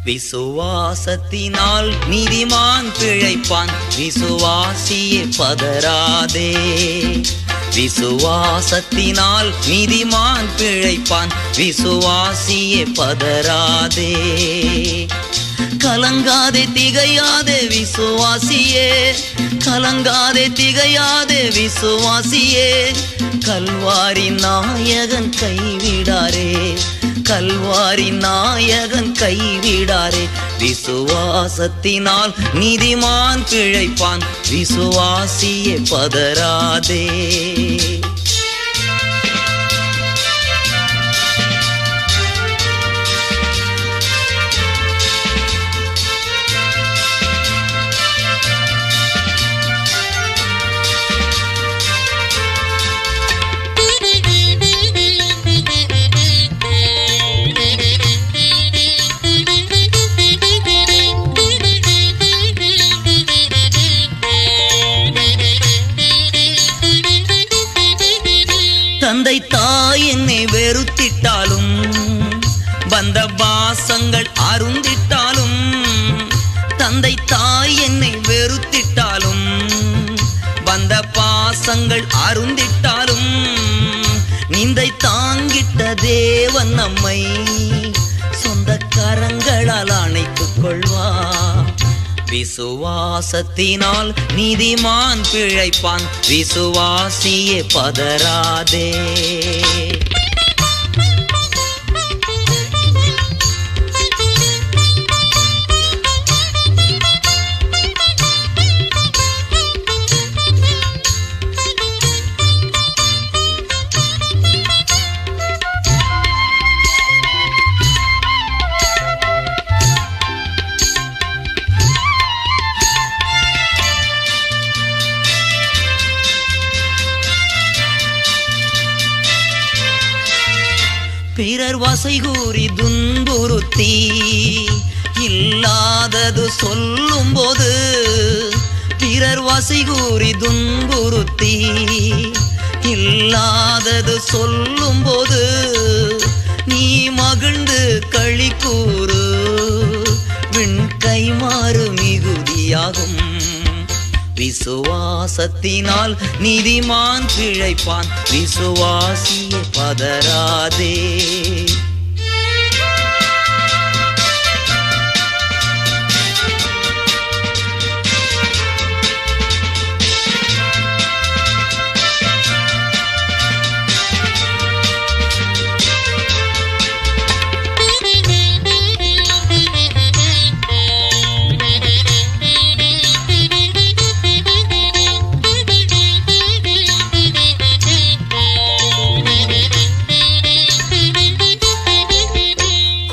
விசுவாசத்தினால் நீதிமான் பிழைப்பான், விசுவாசியே பதறாதே. விசுவாசத்தினால் நீதிமான் பிழைப்பான், விசுவாசியே பதறாதே. கலங்காதே திகையாதே விசுவாசியே, கலங்காதே திகையாதே விசுவாசியே. கல்வாரி நாயகன் கைவிடாரே, கல்வாரி நாயகன் கைவிடாரே. விசுவாசத்தினால் நீதிமான் பிழைப்பான், விசுவாசியே பதறாதே. தந்தை தாய் என்னை வெறுத்திட்டாலும், பந்த பாசங்கள் அருந்திட்டாலும், தந்தை தாய் என்னை வெறுத்திட்டாலும், பந்த பாசங்கள் அருந்திட்டாலும், நிந்தை தாங்கிட்ட தேவன் நம்மை சொந்த கரங்களால் அணைத்துக் கொள்வார். விசுவாசத்தினால் நீதிமான் பிழைப்பான், விசுவாசியே பதறாதே. பிறர் வசை கூறி துன்புறுத்தி இல்லாதது சொல்லும் போது, பிறர் வசை கூறி துன்புறுத்தி இல்லாதது சொல்லும் போது, நீ மகிழ்ந்து களி கூறு, விண் கைமாறு மிகுதியாகும். விசுவாசத்தினால் நீதிமான் பிழைப்பான், விசுவாசியே பதறாதே.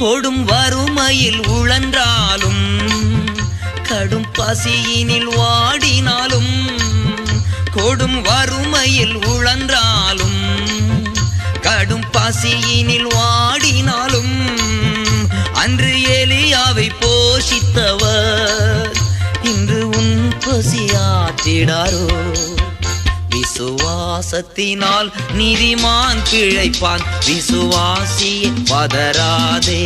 கொடும் வறுமையில் உழன்றாலும், கடும் பசியினில் வாடினாலும், கொடும் வறுமையில் உழன்றாலும், கடும் பசியினில் வாடினாலும், அன்று எலியாவை போஷித்தவர் இன்று உன் பசியாற்றிடாரோ. விசுவாசத்தினால் நீதிமான் பிழைப்பான், விசுவாசியே பதறாதே.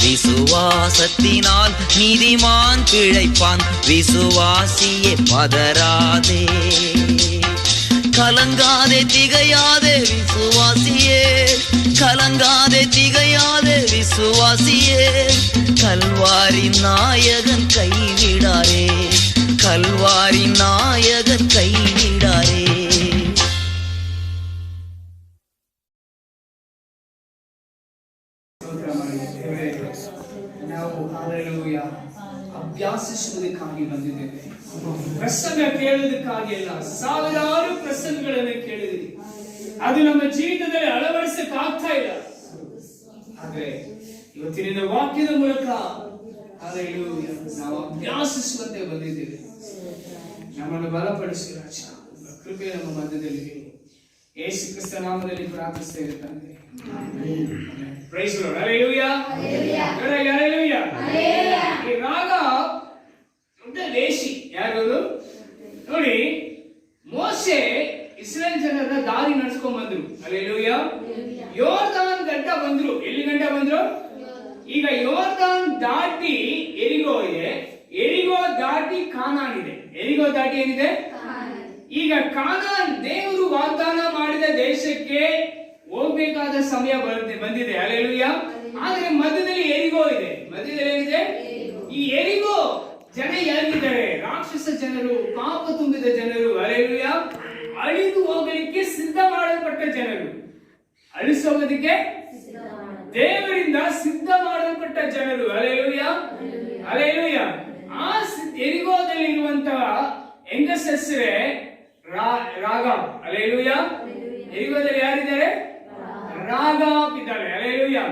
விசுவாசத்தினால் நீதிமான் பிழைப்பான், விசுவாசியே பதறாதே. கலங்காதே திகையாதே விசுவாசியே, கலங்காதே திகையாதே விசுவாசியே. கல்வாரி நாயகன் கைவிடாரே, கல்வாரி நாயகன் கைவிடாரே. ನಾವು ಹಲ್ಲೆಲೂಯಾ ಅಭ್ಯಾಸಿಸುವುದಕ್ಕಾಗಿ ಬಂದಿದ್ದೇವೆ. ಪ್ರಸಂಗ ಕೇಳುವುದಕ್ಕಾಗಿ ಅಲ್ಲ. ಸಾವಿರಾರು ಪ್ರಸಂಗಗಳನ್ನು ಕೇಳಿದಿರಿ, ಅದು ನಮ್ಮ ಜೀವಿತದಲ್ಲಿ ಅಳವಡಿಸಕ್ಕಾಗ್ತಾ ಇಲ್ಲ. ಆದ್ರೆ ಇವತ್ತಿನ ವಾಕ್ಯದ ಮೂಲಕ ಹಲ್ಲೆಲೂಯಾ ನಾವು ಅಭ್ಯಾಸಿಸುವಂತೆ ಬಂದಿದ್ದೇವೆ. ನಮ್ಮನ್ನು ಬಲಪಡಿಸಿ ರಾಜ, ಕೃಪೆ ನಮ್ಮ ಮಧ್ಯದಲ್ಲಿ ಯೇಸು ಕ್ರಿಸ್ತ ನಾಮದಲ್ಲಿ ಪ್ರಾರ್ಥಿಸ್ತೇವೆ ತಂದೆ. Praise the lord. Hallelujah hallelujah hallelujah. ಈ ರಾಗ ದೊಡ್ಡ ಲೇಷಿ ಯಾರು ನೋಡಿ. ಮೋಶೆ ಇಸ್ರೇಲ್ ಜನರ ದಾರಿ ನಡೆಸ್ಕೊಂಡ್ ಬಂದ್ರು. ಹಲ್ಲೆಲೂಯಾ. ಯೋರ್ದಾನ್ ಗಂಟ ಬಂದ್ರು. ಎಲ್ಲಿ ಗಂಟ ಬಂದ್ರು? ಈಗ ಯೋರ್ದಾನ್ ದಾಟಿ ಎರಿಗೋ ಇದೆ, ಎರಿಗೋ ದಾಟಿ ಕಾನಾನ್ ಇದೆ. ಎರಿಗೋ ದಾಟಿ ಏನಿದೆ? ಈಗ ಕಾನಾನ್ ದೇವರು ವಾಗ್ದಾನ ಮಾಡಿದ ದೇಶಕ್ಕೆ ಹೋಗ್ಬೇಕಾದ ಸಮಯ ಬಂದಿದೆ. ಹಲ್ಲೆಲೂಯಾ. ಆದ್ರೆ ಮಧ್ಯದಲ್ಲಿ ಎರಿಗೋ ಇದೆ. ಮಧ್ಯದಲ್ಲಿ ಏನಿದೆ? ಈ ಎರಿಗೋ ಜನ ಯಾರಿದ್ದಾರೆ? ರಾಕ್ಷಸ ಜನರು, ಪಾಪ ತುಂಬಿದ ಜನರು. ಹಲ್ಲೆಲೂಯಾ. ಅಳಿದು ಹೋಗಲಿಕ್ಕೆ ಸಿದ್ಧ ಮಾಡಲ್ಪಟ್ಟ ಜನರು, ಅಳಿಸೋದಕ್ಕೆ ದೇವರಿಂದ ಸಿದ್ಧ ಮಾಡಲ್ಪಟ್ಟ ಜನರು. Hallelujah, hallelujah. ಆ ಎರಿಗೋದಲ್ಲಿ ಇರುವಂತಹ ಹೆಂಗಸರೇ ರಾಗಾಬ್. ಹಲ್ಲೆಲೂಯಾ. ಎರಿಗೋದಲ್ಲಿ ಯಾರಿದ್ದಾರೆ? ರಾಗಾಬ್ ಇದ್ದಾರೆ. ಹಲ್ಲೆಲೂಯಾ.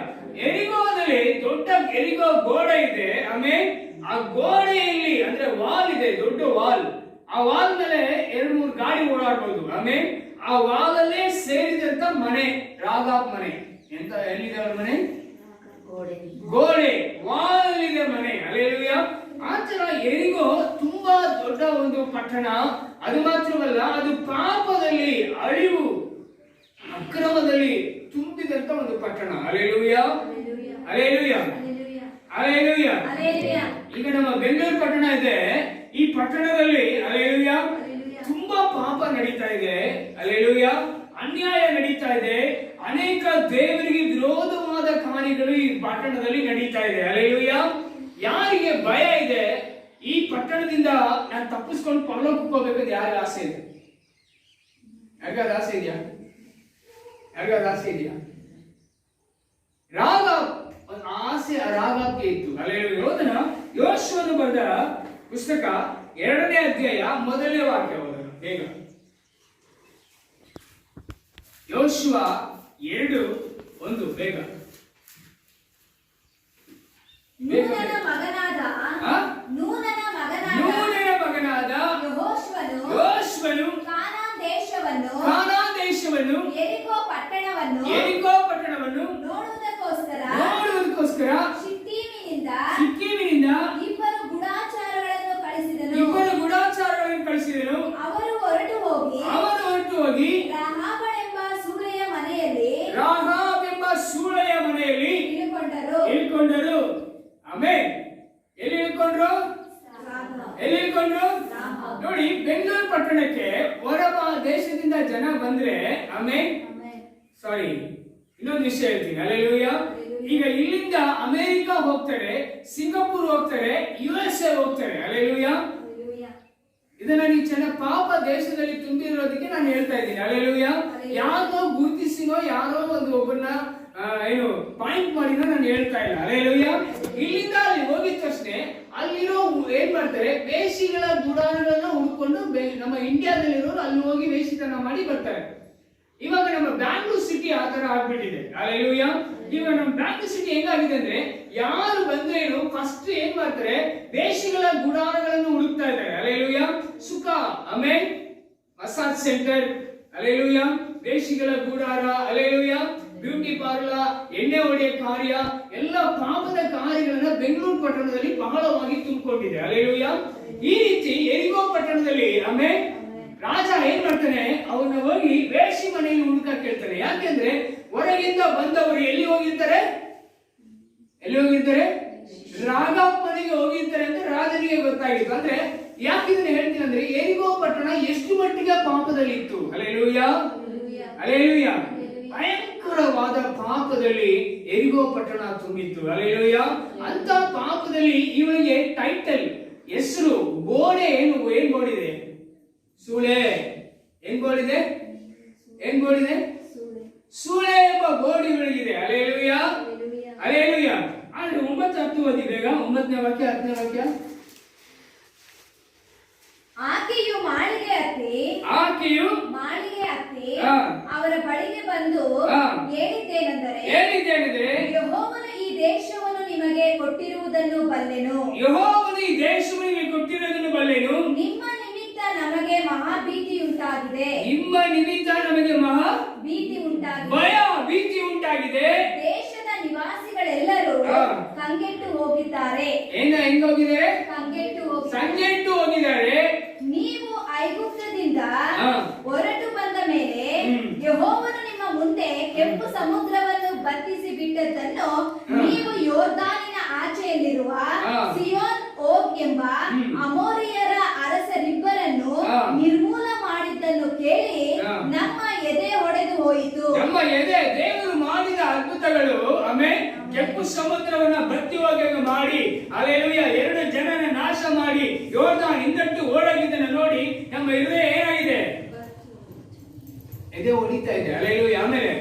ಎರಿಗೋದಲ್ಲಿ ದೊಡ್ಡ ಎರಿಗೋ ಗೋಡೆ ಇದೆ. ಆಮೇಲೆ ಆ ಗೋಡೆಯಲ್ಲಿ ಅಂದ್ರೆ ವಾಲ್ ಇದೆ, ದೊಡ್ಡ ವಾಲ್. ಆ ವಾಲ್ ಮೇಲೆ 2-3 ಗಾಡಿ ಓಡಾಡ್ಬೋದು. ಆಮೇಲೆ ಆ ವಾಲ್ ಅಲ್ಲೇ ಸೇರಿದಂತ ಮನೆ ರಾಗಾಬ್ ಮನೆ. ಎಂತ ಎಲ್ಲಿದೆ ಅವ್ರ ಮನೆ? ಗೋಡೆ, ವಾಲ್ ಇದೆ ಮನೆ. ಹಲ್ಲೆಲೂಯಾ. ಆತರ ಎರಿಗೋ ತುಂಬಾ ದೊಡ್ಡ ಒಂದು ಪಟ್ಟಣ. ಅದು ಮಾತ್ರವಲ್ಲ, ಅದು ಪಾಪದಲ್ಲಿ, ಅಳಿವು, ಅಕ್ರಮದಲ್ಲಿ ತುಂಬಿದಂತ ಒಂದು ಪಟ್ಟಣ. Hallelujah, hallelujah, hallelujah. ಈಗ ನಮ್ಮ ಬೆಂಗಳೂರು ಪಟ್ಟಣ ಇದೆ. ಈ ಪಟ್ಟಣದಲ್ಲಿ ಹಲ್ಲೆಲೂಯಾ ತುಂಬಾ ಪಾಪ ನಡೀತಾ ಇದೆ. ಹಲ್ಲೆಲೂಯಾ. ಅನ್ಯಾಯ ನಡೀತಾ ಇದೆ. ಅನೇಕ ದೇವರಿಗೆ ವಿರೋಧವಾದ ಕಾರ್ಯಗಳು ಈ ಪಟ್ಟಣದಲ್ಲಿ ನಡೀತಾ ಇದೆ. ಹಲ್ಲೆಲೂಯಾ. ಯಾರಿಗೆ ಭಯ ಇದೆ ಈ ಪಟ್ಟಣದಿಂದ ನಾನು ತಪ್ಪಿಸ್ಕೊಂಡು ಪರಲೋಕಕ್ಕೆ ಹೋಗ್ಬೇಕಂತ ಯಾರಿಗೆ ಆಸೆ ಇದೆ? ಯಾರಿಗಾದ ಆಸೆ ಇದೆಯಾ? ಯಾರಿಗಾದ ಆಸೆ ಇದೆಯಾ? ರಾಗಾಬ್ ಆಸೆ ರಾಗಾಬ್ಗೆ ಇತ್ತು. ಹಲ್ಲೆಲೂಯಾ. ಯೋಶುವನು ಬರೆದ ಪುಸ್ತಕ 2ನೇ ಅಧ್ಯಾಯ 1ನೇ ವಾಕ್ಯ ಓದೋಣ ಬೇಗ. ಯೋಶುವ 2:1 ಬೇಗ. ನೂನನ ಮಗನಾದ ಯೆಹೋಶುವನು ಕಾನಾನ್ ದೇಶವನ್ನು ಯೆರಿಕೋ ಪಟ್ಟಣವನ್ನು ನೋಡುವುದಕ್ಕೋಸ್ಕರ ಶಿತ್ತೀಮಿನಿಂದ 2 ಗೂಢಚಾರಗಳನ್ನು ಕಳಿಸಿದನು. ಅವರು ಹೊರಟು ಹೋಗಿ ರಾಹಾಬೆಂಬ ಸೂಳೆಯ ಮನೆಯಲ್ಲಿ ಇಳ್ಕೊಂಡರು. ಆಮೇಲೆ ಎಲ್ಲಿ ಇಳ್ಕೊಂಡ್ರು? ನೋಡಿ, ಬೆಂಗಳೂರು ಪಟ್ಟಣಕ್ಕೆ ಹೊರಬ ದೇಶದಿಂದ ಜನ ಬಂದ್ರೆ ಇನ್ನೊಂದು ವಿಷಯ ಹೇಳ್ತೀನಿ. ಹಲ್ಲೆಲೂಯಾ. ಈಗ ಇಲ್ಲಿಂದ ಅಮೆರಿಕ ಹೋಗ್ತಾರೆ, ಸಿಂಗಾಪುರ್ ಹೋಗ್ತಾರೆ, USA ಹೋಗ್ತಾರೆ. ಹಲ್ಲೆಲೂಯಾ. ಇದನ್ನ ನೀವು ಚೆನ್ನಾಗಿ ಪಾಪ ದೇಶದಲ್ಲಿ ತುಂಬಿರೋದಕ್ಕೆ ನಾನು ಹೇಳ್ತಾ ಇದ್ದೀನಿ. ಹಲ್ಲೆಲೂಯಾ. ಯಾರೋ ಗುರುತಿಸಿನೋ ಯಾರೋ ಒಬ್ಬನ್ನ ಪಾಯಿಂಟ್ ಮಾಡಿನೋ ನಾನು ಹೇಳ್ತಾ ಇಲ್ಲ. ಹಲ್ಲೆಲೂಯಾ. ಇಲ್ಲಿಂದ ಅಲ್ಲಿ ಹೋಗಿದ ತಕ್ಷಣ ಅಲ್ಲಿರೋ ಏನ್ ಮಾಡ್ತಾರೆ? ವೇಷಿಗಳ ಗುಡಾರಗಳನ್ನ ಹುಡ್ಕೊಂಡು ನಮ್ಮ ಇಂಡಿಯಾದಲ್ಲಿರೋರು ಅಲ್ಲಿ ಹೋಗಿ ವೇಷಿತನ ಮಾಡಿ ಬರ್ತಾರೆ. ಇವಾಗ ನಮ್ಮ ಬ್ಯಾಂಗ್ಳೂರ್ ಸಿಟಿ ಆ ತರ ಆಗ್ಬಿಟ್ಟಿದೆ. ಹಲ್ಲೆಲೂಯಾ. ಇವಾಗ ನಮ್ಮ ಬ್ಯಾಂಗ್ಳೂರ್ ಸಿಟಿ ಹೆಂಗಾಗಿದೆ ಅಂದ್ರೆ, ಯಾರು ಬಂದ್ರೇನು ಫಸ್ಟ್ ಏನ್ ಮಾಡ್ತಾರೆ? ವೇಷಿಗಳ ಗುಡಾರಗಳನ್ನು ಹುಡುಕ್ತಾ ಇದ್ದಾರೆ. ಹಲ್ಲೆಲೂಯಾ. ಸುಖ, ಆಮೇಲೆ ಮಸಾಜ್ ಸೆಂಟರ್. ಹಲ್ಲೆಲೂಯಾ. ವೇಷಿಗಳ ಗುಡಾರ. ಹಲ್ಲೆಲೂಯಾ. ಬ್ಯೂಟಿ ಪಾರ್ಲರ್, ಎಣ್ಣೆ ಹೊಡೆಯ ಕಾರ್ಯ, ಎಲ್ಲ ಪಾಪದ ಕಾರ್ಯಗಳನ್ನ ಬೆಂಗಳೂರು ಪಟ್ಟಣದಲ್ಲಿ ಬಹಳವಾಗಿ ತುಂಬಿಕೊಂಡಿದೆ. ಹಲ್ಲೆಲೂಯಾ. ಈ ರೀತಿ ಎರಿಗೋ ಪಟ್ಟಣದಲ್ಲಿ ಆಮೇಲೆ ರಾಜ ಏನ್ ಮಾಡ್ತಾನೆ? ಅವನ್ನ ಹೋಗಿ ವೇಷಿ ಮನೆಯಲ್ಲಿ ಹುಡುಕಕ್ಕೆ ಹೇಳ್ತಾನೆ. ಯಾಕೆಂದ್ರೆ ಹೊರಗಿಂದ ಬಂದವರು ಎಲ್ಲಿ ಹೋಗಿರ್ತಾರೆ? ರಾಗಾಬ್ ಮನೆಗೆ ಹೋಗಿರ್ತಾರೆ ಅಂತ ರಾಜನಿಗೆ ಗೊತ್ತಾಗಿತ್ತು. ಅಂದ್ರೆ ಯಾಕೆ ಇದನ್ನ ಹೇಳ್ತೀನಿ ಅಂದ್ರೆ, ಎರಿಗೋ ಪಟ್ಟಣ ಎಷ್ಟು ಮಟ್ಟಿಗೆ ಪಾಪದಲ್ಲಿ ಇತ್ತು. Hallelujah, hallelujah. ಭಯಂಕರವಾದ ಪಾಪದಲ್ಲಿ ಎರಿಗೋ ಪಟ್ಟಣ ತುಂಬಿತ್ತು. ಹಲ್ಲೆಲೂಯಾ. ಅಂತ ಪಾಪದಲ್ಲಿ ಇವನಿಗೆ ಟೈಟಲ್, ಹೆಸರು, ಗೋಡೆ ಏನ್ ಗೋಡಿದೆ? ಸೂಳೆ. ಏನ್ ಗೋಡಿದೆ? ಸೂಳೆ ಎಂಬ ಗೋಡಿ ಇವನಿಗಿದೆ. Hallelujah, hallelujah. ಆದ್ರೆ 9-10 ಓದಿ ಬೇಗ. 9ನೇ ವಾಕ್ಯ 10ನೇ ವಾಕ್ಯ. ಆಕೆಯು ಮಾಳಿಗೆ ಹತ್ತಿ ಅವರ ಬಳಿಗೆ ಬಂದು ಹೇಳಿದ್ದೇನೆಂದರೆ, ಯೆಹೋವನು ಈ ದೇಶವನ್ನು ನಿಮಗೆ ಕೊಟ್ಟಿರುವುದನ್ನು ಬಲ್ಲೆನು. ನಿಮ್ಮ ನಿಮಿತ್ತ ನಮಗೆ ಮಹಾ ಭೀತಿ ಉಂಟಾಗಿದೆ. ಭೀತಿ ಉಂಟಾಗಿದೆ. ದೇಶದ ನಿವಾಸಿಗಳೆಲ್ಲರೂ ಕಂಗೆಟ್ಟು ಹೋಗಿದ್ದಾರೆ. ಕಂಗೆಟ್ಟು ಹೋಗಿದ್ದಾರೆ. ನೀವು ಐಗುಪ್ತದಿಂದ ಹೊರಟು ಬಂದ ಮೇಲೆ ಯೆಹೋವನು ನಿಮ್ಮ ಮುಂದೆ ಕೆಂಪು ಸಮುದ್ರವನ್ನು ಬತ್ತಿಸಿ ಬಿಟ್ಟದ್ದನ್ನು ನೀವು ಯೋರ್ದಾನಿನ ಆಚೆಯಲ್ಲಿರುವ ಸಿಯೋನ್ ಓಗ್ ಎಂಬ ಅಮೋರಿಯರ ಅರಸರಿಬ್ಬರನ್ನು ನಿರ್ಮೂಲ ಮಾಡಿದ್ದನ್ನು ಕೇಳಿ ನಮ್ಮ ಎದೆ ಒಡೆದು ಹೋಯಿತು. ನಮ್ಮ ಎದೆ ದೇವರು ಮಾಡಿದ ಅದ್ಭುತಗಳು, ಆಮೇಲೆ ಕೆಂಪು ಸಮುದ್ರವನ್ನ ಬತ್ತಿ ಹೋಗಿ ಮಾಡಿ, ಹಲ್ಲೆಲೂಯಾ, 2 ಜನನ ನಾಶ ಮಾಡಿ ಯೋರ್ದಾನ್ ಹಿಂದಟ್ಟು ಓಡಾಗಿದ್ದನ್ನು ನೋಡಿ ನಮ್ಮ ಹೃದಯ ಏನಾಗಿದೆ? ಎದೆ ಹೊಡಿತಾ ಇದೆ. ಹಲ್ಲೆಲೂಯಾ. ಆಮೇಲೆ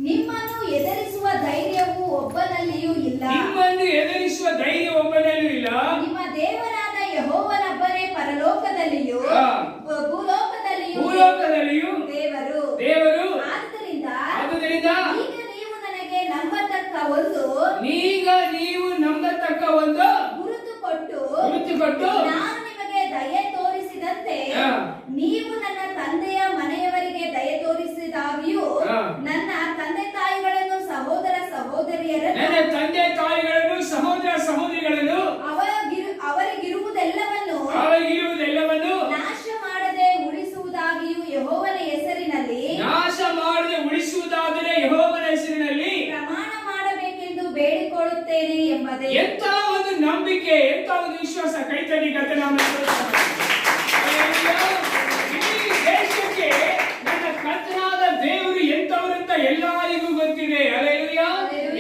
ನಿಮ್ಮನ್ನು ಎದುರಿಸುವ ಧೈರ್ಯವು ಒಬ್ಬನಲ್ಲಿಯೂ ಇಲ್ಲ. ನಿಮ್ಮನ್ನು ಎದುರಿಸುವ ಧೈರ್ಯ ಒಬ್ಬನಲ್ಲಿಯೂ ಇಲ್ಲ. ನಿಮ್ಮ ದೇವರಾದ ಯೆಹೋವನೊಬ್ಬನೇ ಪರಲೋಕದಲ್ಲಿಯೂ ಭೂಲೋಕದಲ್ಲಿಯೂ ದೇವರು. ಆದ್ದರಿಂದ ಈಗ ನೀವು ನನಗೆ ನಂಬತಕ್ಕ ಒಂದು ಗುರುತು ಕೊಟ್ಟು ನಾನು ನಿಮಗೆ ದಯೆ ತೋರಿಸಿದಂತೆ ನೀವು ನನ್ನ ತಂದೆಯ ಮನೆಯವರಿಗೆ ದಯೆ ತೋರಿಸಿದಾಗಿಯೂ ನನ್ನ ತಂದೆ ತಾಯಿಗಳನ್ನು ಸಹೋದರ ಸಹೋದರಿಗಳನ್ನು ಅವರಿಗಿರುವುದೆಲ್ಲವನ್ನು ನಾಶ ಮಾಡದೆ ಉಳಿಸುವುದಾಗಿಯೂ ಯೆಹೋವನ ಹೆಸರಿನಲ್ಲಿ ಪ್ರಮಾಣ ಮಾಡಬೇಕೆಂದು ಬೇಡಿಕೊಳ್ಳುತ್ತೇನೆ ಎಂಬುದೇ. ಎಂತ ಒಂದು ನಂಬಿಕೆ, ಎಂತ ಒಂದು ವಿಶ್ವಾಸ! ಕೈತಡಿ ಕರ್ತನಾಮ ದೇಶಕ್ಕೆ ನನ್ನ ಕರ್ತನಾದ ದೇವರು ಎಂತವರಂತ ಎಲ್ಲರಿಗೂ ಗೊತ್ತಿದೆ. ಹಲ್ಲೆಲೂಯಾ.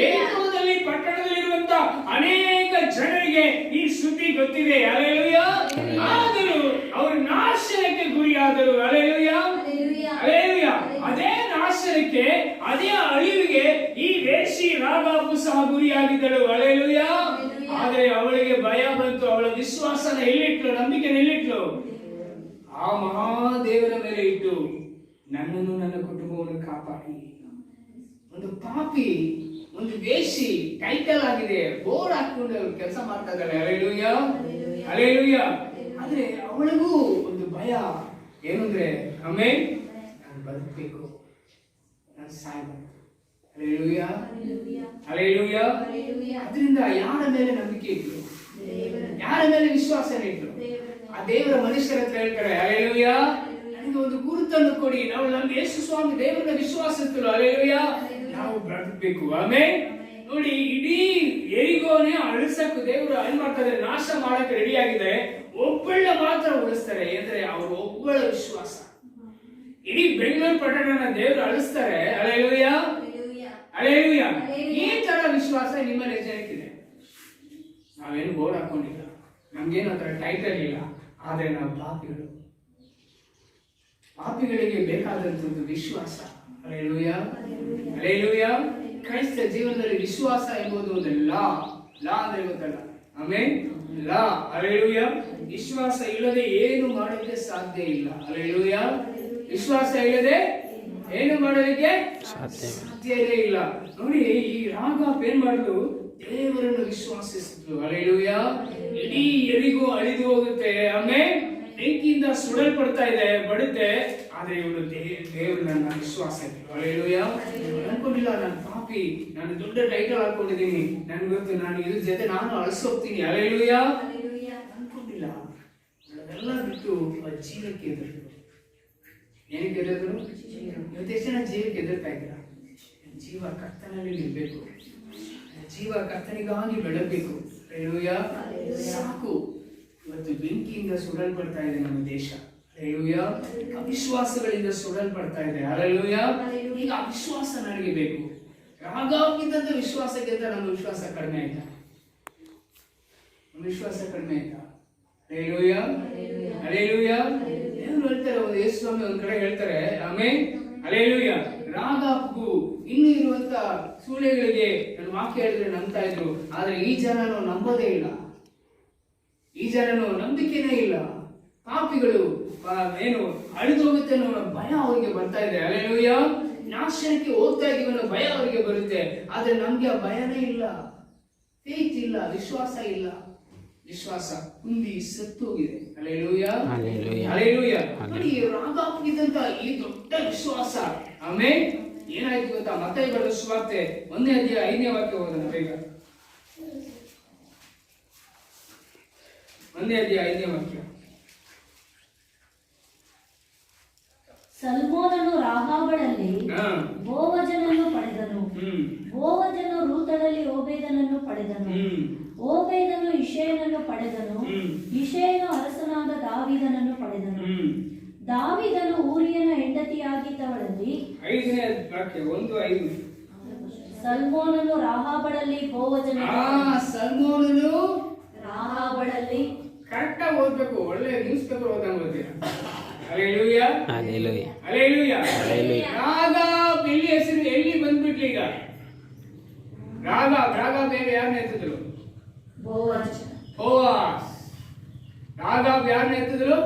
ಏಕದಲ್ಲಿ ಪಟ್ಟಣದಲ್ಲಿರುವಂತ ಅನೇಕ ಜನರಿಗೆ ಈ ಸುದ್ದಿ ಗೊತ್ತಿದೆ. ಹಲ್ಲೆಲೂಯಾ. ಆದರೂ ಅವರು ನಾಶನಕ್ಕೆ ಗುರಿಯಾದರು. ಹಲ್ಲೆಲೂಯಾ. ಹಲ್ಲೆಲೂಯಾ. ಅದೇ ನಾಶನಕ್ಕೆ, ಅದೇ ಅಳಿವಿಗೆ ಈ ವೇಶ್ಯೆ ರಾಗಾಬು ಸಹ ಗುರಿಯಾಗಿದ್ದಳು. ಹಲ್ಲೆಲೂಯಾ. ಆದರೆ ಅವಳಿಗೆ ಭಯ ಬಂತು. ಅವಳ ವಿಶ್ವಾಸನ ಎಲ್ಲಿಟ್ಲು? ನಂಬಿಕೆನ ಎಲ್ಲಿಟ್ಲು? ಆ ಮಹಾದೇವರ ಮೇಲೆ ಇಟ್ಟು, ನನ್ನನ್ನು ನನ್ನ ಕುಟುಂಬವನ್ನು ಕಾಪಾಡಿ. ಒಂದು ಪಾಪಿ, ಒಂದು ವೇಶ್ಯೆ ಟೈಟಲ್ ಆಗಿದೆ, ಬೋರ್ಡ್ ಹಾಕೊಂಡು ಕೆಲಸ ಮಾಡ್ತಾ ಇದ್ದಾಳೆ. ಹಲ್ಲೆಲೂಯಾ. ಹಲ್ಲೆಲೂಯಾ. ಆದ್ರೆ ಅವಳಿಗೂ ಒಂದು ಭಯ ಏನಂದ್ರೆ, ಆಮೇಲೆ ನಾನು ಬದುಕಬೇಕು, ನಾನು ಸಾಯ್ಬೇಕು. ಹಲ್ಲೆಲೂಯಾ. ಹಲ್ಲೆಲೂಯಾ. ಅದರಿಂದ ಯಾರ ಮೇಲೆ ನಂಬಿಕೆ ಇಟ್ಲು? ಯಾರ ಮೇಲೆ ವಿಶ್ವಾಸ ಇಟ್ಲು? ಆ ದೇವರ ಮನುಷ್ಯರ ಹತ್ರ ಹೇಳ್ತಾರೆ, ಹಲ್ಲೆಲೂಯಾ, ನನಗೆ ಒಂದು ಗುರುತನ್ನು ಕೊಡಿ. ನಾವು ನಮ್ಮ ಯೇಸು ಸ್ವಾಮಿ ದೇವರ ವಿಶ್ವಾಸಗಳು, ಹಲ್ಲೆಲೂಯಾ, ನಾವು ಬದುಕಬೇಕು. ಆಮೇಲೆ ನೋಡಿ, ಇಡೀ ಎರಿಗೋನೇ ಅಳಿಸಕ್ಕೆ ದೇವರು ಏನ್ ಮಾಡ್ತಾರೆ? ನಾಶ ಮಾಡಕ್ಕೆ ರೆಡಿ ಆಗಿದೆ. ಒಬ್ಬಳ ಮಾತ್ರ ಉಳಿಸ್ತಾರೆ. ಅಂದ್ರೆ ಅವರು ಒಬ್ಬಳ ವಿಶ್ವಾಸ. ಇಡೀ ಬೆಂಗಳೂರು ಪಟ್ಟಣನ ದೇವರು ಅಳಿಸ್ತಾರೆ. ಹಲ್ಲೆಲೂಯಾ. ಹಲ್ಲೆಲೂಯಾ. ಈ ತರ ವಿಶ್ವಾಸ ನಿಮ್ಮಲ್ಲಿ ಜನಕ್ಕಿದೆ. ನಾವೇನು ಬೋರ್ಡ್ ಹಾಕೊಂಡಿಲ್ಲ, ನಮ್ಗೇನು ಆ ತರ ಟೈಟಲ್ ಇಲ್ಲ. ಆದ್ರೆ ನಾವು ಪಾಪಿಗಳಿಗೆ ಬೇಕಾದಂತದ್ದು ವಿಶ್ವಾಸ. ಹಲ್ಲೆಲೂಯಾ. ಹಲ್ಲೆಲೂಯಾ. ಕ್ರೈಸ್ತ ಜೀವನದಲ್ಲಿ ವಿಶ್ವಾಸ ಎಂಬುದು ಒಂದು ಲಾ ಅಂದ್ರೆ ಗೊತ್ತಲ್ಲ? ಆಮೇಲೆ ಲಾ. ಹಲ್ಲೆಲೂಯಾ. ವಿಶ್ವಾಸ ಇಲ್ಲದೆ ಏನು ಮಾಡೋದಕ್ಕೆ ಸಾಧ್ಯ ಇಲ್ಲ. ಹಲ್ಲೆಲೂಯಾ. ವಿಶ್ವಾಸ ಇಲ್ಲದೆ ಏನು ಮಾಡೋದಕ್ಕೆ ಸಾಧ್ಯವೇ ಇಲ್ಲ. ನೋಡಿ, ಈ ರಾಗಾಬ್ ಏನ್ ಮಾಡಿದ್ರು? ದೇವರನ್ನು ವಿಶ್ವಾಸಿಸಿದ್ರು. ಹಲ್ಲೆಲೂಯಾ. ಇಡೀ ಎರಿಗೋ ಅಳಿದು ಹೋಗುತ್ತೆ. ಆಮೇಲೆ ಬೆಂಕಿಯಿಂದ ಸುಡಲ್ಪಡ್ತಾ ಇದೆ, ಬಡುತ್ತೆ. ಆದ್ರೆ ಇವಳು ದೇವರು ನನ್ನ ವಿಶ್ವಾಸ ಇತ್ತು. ಹಲ್ಲೆಲೂಯಾ. ಅನ್ಕೊಂಡಿಲ್ಲ, ನಾನು ಪಾಪಿ, ನಾನು ದೊಡ್ಡ ಟೈಟಲ್ ಹಾಕೊಂಡಿದ್ದೀನಿ, ನನ್ಗೆ ಗೊತ್ತು, ನಾನು ಇದ್ರ ಜೊತೆ ನಾನು ಅಳಿಸೋಗ್ತೀನಿ. ಹಲ್ಲೆಲೂಯಾ. ಅನ್ಕೊಂಡಿಲ್ಲ. ಅದೆಲ್ಲ ಬಿಟ್ಟು ಜೀವಕ್ಕೆ ಎದುರು. ಏನಕ್ಕೆ ಎದುರು? ಇವತ್ತೆಷ್ಟು ಜನ ಜೀವಕ್ಕೆ ಎದುರ್ತಾ ಇದ್ದೀರಾ? ಜೀವ ಕರ್ತನಲ್ಲಿ ನಿಲ್ಬೇಕು, ಜೀವ ಕರ್ತನಿಗಾಗಿ ಬೆಳಬೇಕು. ಹಲ್ಲೆಲೂಯಾ. ಸಾಕು. ಇವತ್ತು ಬೆಂಕಿಯಿಂದ ಸುಡಲ್ಪಡ್ತಾ ಇದೆ ನಮ್ಮ ದೇಶ. ಹಲ್ಲೆಲೂಯಾ. ಅವಿಶ್ವಾಸಗಳಿಂದ ಸುಡಲ್ಪಡ್ತಾ ಇದೆ. ಹಲ್ಲೆಲೂಯಾ. ಈಗ ಅವಿಶ್ವಾಸ ನನಗೆ ಬೇಕು. ರಾಗಾಬ್ಗಿದ್ದಂತ ವಿಶ್ವಾಸಕ್ಕಿಂತ ನಮ್ಮ ವಿಶ್ವಾಸ ಕಡಿಮೆ ಆಯ್ತಾ? ನಮ್ಮ ವಿಶ್ವಾಸ ಕಡಿಮೆ ಆಯ್ತಾ? ಹಲ್ಲೆಲೂಯಾ. ಹಲ್ಲೆಲೂಯಾ. ದೇವರು ಹೇಳ್ತಾರೆ, ಒಂದು ಯೇಸು ಸ್ವಾಮಿ ಒಂದ್ ಕಡೆ ಹೇಳ್ತಾರೆ, ಆಮೇಲೆ ಹಲ್ಲೆಲೂಯಾ, ರಾಗಾಬ್ಗೂ ಇನ್ನು ಇರುವಂತ ಸೂಳೆಗಳಿಗೆ ನನ್ನ ವಾಕ್ಯ ಹೇಳಿದ್ರೆ ನಂಬ್ತಾ ಇದ್ರು. ಆದ್ರೆ ಈ ಜನನು ನಂಬೋದೇ ಇಲ್ಲ. ಈ ಜನನು ನಂಬಿಕೆನೇ ಇಲ್ಲ. ಪಾಪಿಗಳು ಏನು ಅಳಿದು ಹೋಗುತ್ತೆ ಅನ್ನೋ ಭಯ ಅವರಿಗೆ ಬರ್ತಾ ಇದೆ. ಹಲ್ಲೆಲೂಯಾ. ನಾಶನಕ್ಕೆ ಹೋಗ್ತಾ ಇದೀವಿ ಅನ್ನೋ ಭಯ ಅವರಿಗೆ ಬರುತ್ತೆ. ಆದ್ರೆ ನಮ್ಗೆ ಆ ಭಯನೇ ಇಲ್ಲ, ಫೇತ್ ಇಲ್ಲ, ವಿಶ್ವಾಸ ಇಲ್ಲ. ವಿಶ್ವಾಸ ಕುಂದಿ ಸತ್ತು ಹೋಗಿದೆ. ಹಲ್ಲೆಲೂಯಾ. ಹಲ್ಲೆಲೂಯಾ. ನೋಡಿ, ರಾಗಾಬ್ಗಿದ್ದಂತ ಈ ದೊಡ್ಡ ವಿಶ್ವಾಸ ಆಮೇಲೆ ಏನಾಯ್ತು ಗೊತ್ತಾ? ಮತ್ತಾಯಿ ಬರೆದ ಸುವಾರ್ತೆ 1ನೇ ಅಧ್ಯಾಯ 5ನೇ ವಾಕ್ಯ ಓದೋಣ ಬೇಗ. 1ನೇ ಅಧ್ಯಾಯ 5ನೇ ವಾಕ್ಯ. ಸಲ್ಮೋನನು ರಾಹಾಬಳಲ್ಲಿ ಬೋವಜನನ್ನು ಪಡೆದನು. ಬೋವಜ ಪಡೆದನು. ಓಬೇದನು ಇಷಯನನ್ನು ಪಡೆದನು. ಇಷಯನು ಅರಸನಾದ ದಾವೀದನನ್ನು ಪಡೆದನು. ದಾವೀದನು ಊರಿಯನ ಹೆಂಡತಿಯಾಗಿದ್ದವಳಲ್ಲಿ 5ನೇ ವಾಕ್ಯ 1:5. ಸಲ್ಮೋನನು ರಾಹಾಬಳಲ್ಲಿ ಸಲ್ಮೋನನು ರಾಹಾಬಳಲ್ಲಿ ಕರೆಕ್ಟ್ ಆಗಿ ಓದ್ಬೇಕು. ಒಳ್ಳೆ ನ್ಯೂಸ್ ಪೇಪರ್ ಓದಂಗ ಓದ್ತೀರಾ. Hallelujah hallelujah hallelujah. ಹಲ್ಲೆಲೂಯಾ. ರಾಗಾಬ್ ಎಲ್ಲಿ ಹೆಸರು ಎಲ್ಲಿ ಬಂದ್ಬಿಟ್ಲಿ ಈಗ? ರಾಗಾಬ್ ಬೇರೆ ಯಾರನ್ನ ಎತ್ತಿದ್ರು? ಬೋವಾಜ್. ರಾಗಾಬ್ ಯಾರನ್ನ ಎತ್ತಿದ್ರು?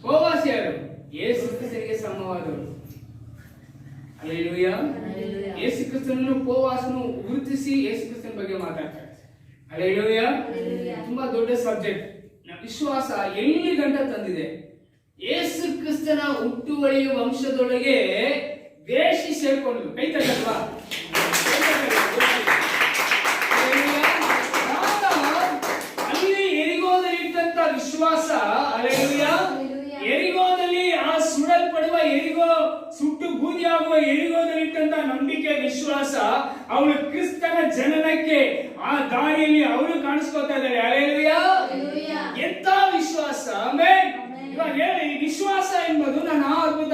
ಬೋವಾಸ್ ಯಾರು? ಯೇಸು ಕ್ರಿಸ್ತನಿಗೆ ಸಮವಾದವರು. ಹಲ್ಲೆಲೂಯಾ. ಯೇಸು ಕ್ರಿಸ್ತನನ್ನು ಬೋವಾಸನು ಗುರುತಿಸಿ ಯೇಸು ಕ್ರಿಸ್ತನ ಬಗ್ಗೆ ಮಾತಾಡ್ತಾರೆ. ಹಲ್ಲೆಲೂಯಾ. ತುಂಬಾ ದೊಡ್ಡ ಸಬ್ಜೆಕ್ಟ್. ವಿಶ್ವಾಸ ಎಲ್ಲಿ ಗಂಟ ತಂದಿದೆ? ಯೇಸು ಕ್ರಿಸ್ತನ ಹುಟ್ಟುವಳಿಯ ವಂಶದೊಳಗೆ ವೇಷಿ ಸೇರ್ಕೊಂಡು ಕೈ ತಟ್ಟಲ್ವಾ? ಅಲ್ಲಿ ಎರಿಗೋದಲ್ಲಿದ್ದಂತ ವಿಶ್ವಾಸ, ಹಲ್ಲೆಲೂಯಾ, ಎರಿಗೋದಲ್ಲಿ ಆ ಸುಡಲ್ಪಡುವ ಎರಿಗೋ ಸುಟ್ಟು ಬೂದಿಯಾಗುವ ಎರಿಗೋದಲ್ಲಿದ್ದಂತ ನಂಬಿಕೆ ವಿಶ್ವಾಸ ಅವಳು ಕ್ರಿಸ್ತನ ಜನನಕ್ಕೆ ಆ ದಾರಿಯಲ್ಲಿ ಅವರು ಕಾಣಿಸ್ಕೊತಾ ಇದ್ದಾರೆ. ಹಲ್ಲೆಲೂಯಾ. ಎಂತ ವಿಶ್ವಾಸ! ಆಮೆನ್. ಇವಾಗ ಹೇಳಿ, ವಿಶ್ವಾಸ ಎಂಬುದು ನಾನು ಆ ಅದ್ಭುತ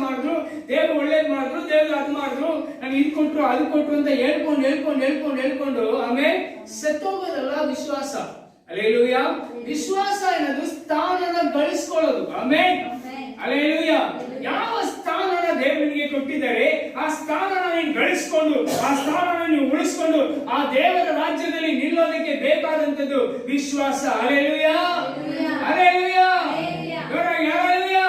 ಮಾಡಿದ್ರು ದೇವರು ಒಳ್ಳೇದು ಮಾಡಿದ್ರು, ದೇವರು ಅದು ಮಾಡಿದ್ರು, ನಾನು ಇದು ಕೊಟ್ರು ಅದು ಕೊಟ್ರು ಅಂತ ಹೇಳ್ಕೊಂಡು ಆಮೇಲೆ ಸತ್ತೋಗೋದಲ್ಲ ವಿಶ್ವಾಸ. ಹಲ್ಲೆಲೂಯಾ. ವಿಶ್ವಾಸ ಅನ್ನೋದು ಸ್ಥಾನನ ಗಳಿಸ್ಕೊಳ್ಳೋದು. ಆಮೆನ್. ಹಲ್ಲೆಲೂಯಾ. ಯಾವ ಸ್ಥಾನನ ದೇವರಿಗೆ ಕೊಟ್ಟಿದ್ದಾರೆ ಆ ಸ್ಥಾನನ ನೀನು ಗಳಿಸ್ಕೊಂಡು ಆ ಸ್ಥಾನನ ನೀವು ಉಳಿಸ್ಕೊಂಡು ಆ ದೇವರ ರಾಜ್ಯದಲ್ಲಿ ನಿಲ್ಲೋದಕ್ಕೆ ಬೇಕಾದಂತದ್ದು ವಿಶ್ವಾಸ. Hallelujah hallelujah. ಹಲ್ಲೆಲೂಯಾ.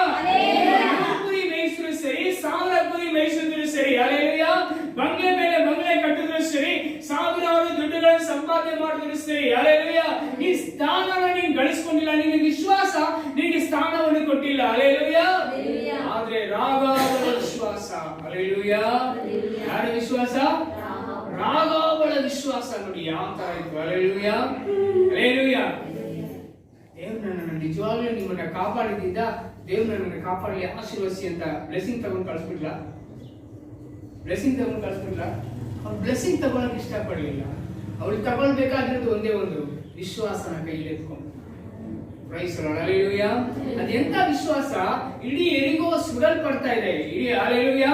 ಕುರಿ ಮೇಯಿಸಿದ್ರು ಸರಿ, 1000 ಕುರಿ ಮೇಯಿಸಿದ್ರು ಸರಿ, ಹಲ್ಲೆಲೂಯಾ, ಬಂಗ್ಲೆ ಮೇಲೆ ಬಂಗ್ಲೆ ಕಟ್ಟಿದ್ರು ಸರಿ, ಸಾವಿರಾರು ದುಡ್ಡುಗಳನ್ನು ಸಂಪಾದನೆ ಮಾಡಿದ್ರು ಸರಿ, ಹಲ್ಲೆಲೂಯಾ, ಈ ಸ್ಥಾನನ ನೀನು ಗಳಿಸ್ಕೊಂಡಿಲ್ಲ, ನಿನಗೆ ವಿಶ್ವಾಸ ನಿನಗೆ ಸ್ಥಾನವನ್ನು ಕೊಟ್ಟಿಲ್ಲ. ಹಲ್ಲೆಲೂಯಾ. ಆದ್ರೆ ರಾಗಾಬಳ ವಿಶ್ವಾಸ, ಹಲ್ಲೆಲೂಯಾ, ಯಾರ ವಿಶ್ವಾಸ? ರಾಗಾಬಳ ವಿಶ್ವಾಸ. ನೋಡಿ ಯಾವ ತರ ಇತ್ತು. Hallelujah hallelujah. ದೇವ್ರು ನನ್ನನ್ನು ನಿಜವಾಗ್ಲೂ ನಿಮ್ಮನ್ನ ಕಾಪಾಡಿದ್ದ, ದೇವ್ರು ನನ್ನನ್ನು ಕಾಪಾಡಲಿ, ಆಶೀರ್ವದಿಸಿ ಅಂತ ಬ್ಲೆಸ್ಸಿಂಗ್ ತಗೊಂಡು ಕಳಿಸ್ಬಿಟ್ಲ. ಅವ್ಳು ಬ್ಲೆಸ್ಸಿಂಗ್ ತಗೊಳಕ್ ಇಷ್ಟಪಡಲಿಲ್ಲ. ಅವಳು ತಗೊಳ್ಬೇಕಾಗಿರೋದು ಒಂದೇ ಒಂದು ವಿಶ್ವಾಸನ ಕೈಯಲ್ಲಿ ಎತ್ಕೊಂಡು. Price lord. ಹಲ್ಲೆಲೂಯಾ. ಅದೆಂತ ವಿಶ್ವಾಸ! ಇಡೀ ಎರಿಗೋ ಸುಡಲ್ಪಡ್ತಾ ಇದೆ. ಹಲ್ಲೆಲೂಯಾ.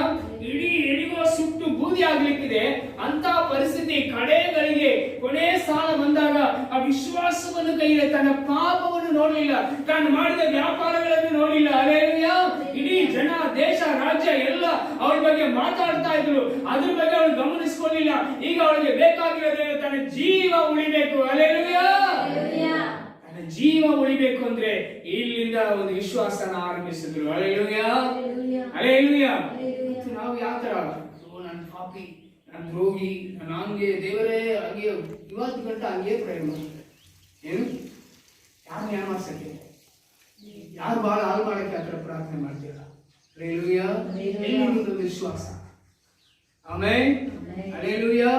ಇಡೀ ಎರಿಗೋ ಸುಟ್ಟು ಬೂದಿ ಆಗ್ಲಿಕ್ಕಿದೆ. ಅಂತ ಪರಿಸ್ಥಿತಿ ಕಡೆಗಳಿಗೆ ಕೊನೆ ಸಾಲ ಬಂದಾಗ ಆ ವಿಶ್ವಾಸವನ್ನು ಕೈಯಲ್ಲಿ, ತನ್ನ ಪಾಪವನ್ನು ನೋಡಲಿಲ್ಲ, ತಾನು ಮಾಡಿದ ವ್ಯಾಪಾರಗಳನ್ನು ನೋಡಲಿಲ್ಲ. ಹಲ್ಲೆಲೂಯಾ. ಇಡೀ ಜನ, ದೇಶ, ರಾಜ್ಯ ಎಲ್ಲ ಅವಳ ಬಗ್ಗೆ ಮಾತಾಡ್ತಾ ಇದ್ರು, ಅದ್ರ ಬಗ್ಗೆ ಅವಳು ಗಮನಿಸ್ಕೊಳ್ಳಿಲ್ಲ. ಈಗ ಅವಳಿಗೆ ಬೇಕಾಗಿರೋದೇನು? ತನ್ನ ಜೀವ ಉಳಿಬೇಕು. ಹಲ್ಲೆಲೂಯಾ. ತನ್ನ ಜೀವ ಉಳಿಬೇಕು ಅಂದ್ರೆ ಇಲ್ಲಿಂದ ಒಂದು ವಿಶ್ವಾಸನ ಆರಂಭಿಸಿದ್ರು. Hallelujah hallelujah. ನಾವು ಯಾವ ತರ, ನನ್ನ ಪಾಪಿ, ನನ್ನ ರೋಗಿ, ನಾನು ಹಂಗೆ, ದೇವರೇ ಹಂಗೆ, ಇವತ್ತು ಗಂಟ ಹಂಗೆ ಪ್ರೇಮ ಮಾಡ್ತಾರೆ. ಏನು? ಯಾರನ್ನ ಯಾರು ಮಾಡ್ಸಕ್ಕೆ, ಯಾರು ಬಹಳ ಹಾಳು ಮಾಡಕ್ಕೆ ಆ ಥರ ಪ್ರಾರ್ಥನೆ ಮಾಡ್ತೀರ? ಹಲ್ಲೆಲೂಯಾ. ಎಲ್ಲಿರುವುದು ವಿಶ್ವಾಸ? ಆಮೆನ್. ಹಲ್ಲೆಲೂಯಾ.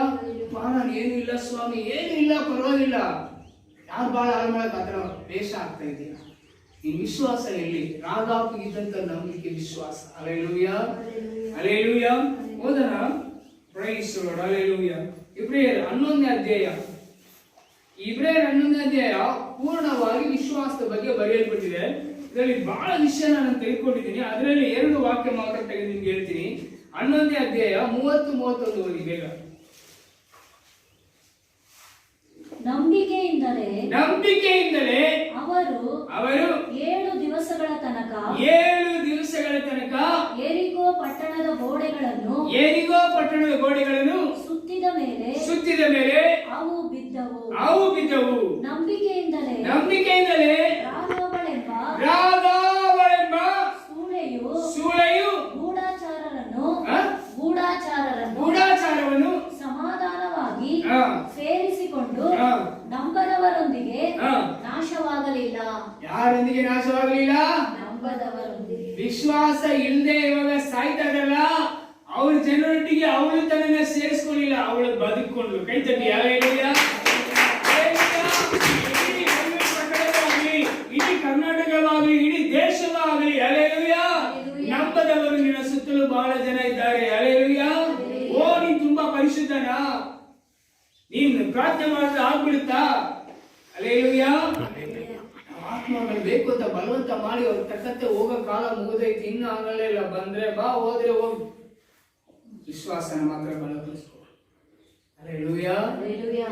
ನಾನು ಏನು ಇಲ್ಲ ಸ್ವಾಮಿ, ಏನು ಇಲ್ಲ, ಪರವಾಗಿಲ್ಲ, ಯಾರು ಬಹಳ ಹಾಳು ಮಾಡಕ್ಕೆ ಆ ಥರ ವೇಷ ಆಗ್ತಾ ಇದೆಯಾ? ಈ ವಿಶ್ವಾಸ ಎಲ್ಲಿ? ರಾಗಾಪಿಗಿದ್ದಂತ ನಂಬಿಕೆ ವಿಶ್ವಾಸ. Hallelujah hallelujah. ಓದೋಣ. Praise lord. ಹಲ್ಲೆಲೂಯಾ. ಇಬ್ರಿಯರ್ 11ನೇ ಅಧ್ಯಾಯ. ಇಬ್ರಿಯರ್ 11ನೇ ಅಧ್ಯಾಯ ಪೂರ್ಣವಾಗಿ ವಿಶ್ವಾಸದ ಬಗ್ಗೆ ಬರೆಯಲ್ಪಟ್ಟಿದೆ. ಇದರಲ್ಲಿ ಬಹಳ ವಿಷಯ ನಾನು ತೆಗೆದುಕೊಂಡಿದ್ದೀನಿ. ಅದರಲ್ಲಿ 2 ವಾಕ್ಯ ಮಾತ್ರ ತೆಗೆದು ನಿಮ್ಗೆ ಹೇಳ್ತೀನಿ. 11ನೇ ಅಧ್ಯಾಯ 30-31 ಓದಿ ಬೇಗ. ನಂಬಿಕೆಯಿಂದಲೇ ಅವರು 7 ದಿವಸಗಳ ತನಕ ಯೆರಿಕೋ ಪಟ್ಟಣದ ಗೋಡೆಗಳನ್ನು ಸುತ್ತಿದ ಮೇಲೆ ಅವು ಬಿದ್ದವು. ನಂಬಿಕೆಯಿಂದಲೇ ರಾಗಾಬಳೆಂಬ ಸೂಳೆಯು ಗೂಢಾಚಾರರನ್ನು ಸಮಾಧಾನವಾಗಿ ಸೇರಿಸಿಕೊಂಡು ನಂಬದವರೊಂದಿಗೆ ನಾಶವಾಗಲಿಲ್ಲ. ಯಾರೊಂದಿಗೆ ನಾಶವಾಗಲಿಲ್ಲ? ನಂಬದವರೊಂದಿಗೆ. ವಿಶ್ವಾಸ ಇಲ್ಲದೆ ಇವಾಗ ಸಾಯ್ತಾ ಇರಲ್ಲ, ಅವಳ ಜನರೊಟ್ಟಿಗೆ ಅವಳು ತನ್ನನ್ನ ಸೇರಿಸ್ಕೊಳ್ಳಿಲ್ಲ, ಅವಳು ಬದುಕೊಂಡ್ಲು. ಕೈ ತಟ್ಟಿ. ಹಲ್ಲೆಲೂಯಾ. ಇಡೀ ಕರ್ನಾಟಕವಾಗಲಿ, ಇಡೀ ದೇಶವಾಗಲಿ, ಹಲ್ಲೆಲೂಯಾ, ನಂಬದವರು ನಿನ್ನ ಸುತ್ತಲೂ ಬಹಳ ಜನ ಇದ್ದಾರೆ. ಹಲ್ಲೆಲೂಯಾ. ಓ, ನೀನ್ ತುಂಬಾ ಪರಿಶುದ್ಧನಾ? ನೀನು ಪ್ರಾರ್ಥನೆ ಮಾಡಿದ್ರೆ ಆಗ್ಬಿಡುತ್ತಾ? ಹಲ್ಲೆಲೂಯಾ. ಆತ್ಮಗಳು ಬೇಕು ಅಂತ ಬಲವಂತ ಮಾಡಿ ಅವ್ರ ತಕ್ಕಂತೆ ಹೋಗೋ ಕಾಲ ಮುಗಿದೈತಿ, ಇನ್ನು ಆಗಲೇ ಇಲ್ಲ. ಬಂದ್ರೆ ಬಾ, ಹೋದ್ರೆ ಹೋಗಿ. ವಿಶ್ವಾಸನ ಮಾತ್ರ ಬಲಪಡಿಸ್ಕೊ. ಹಲ್ಲೆಲೂಯಾ.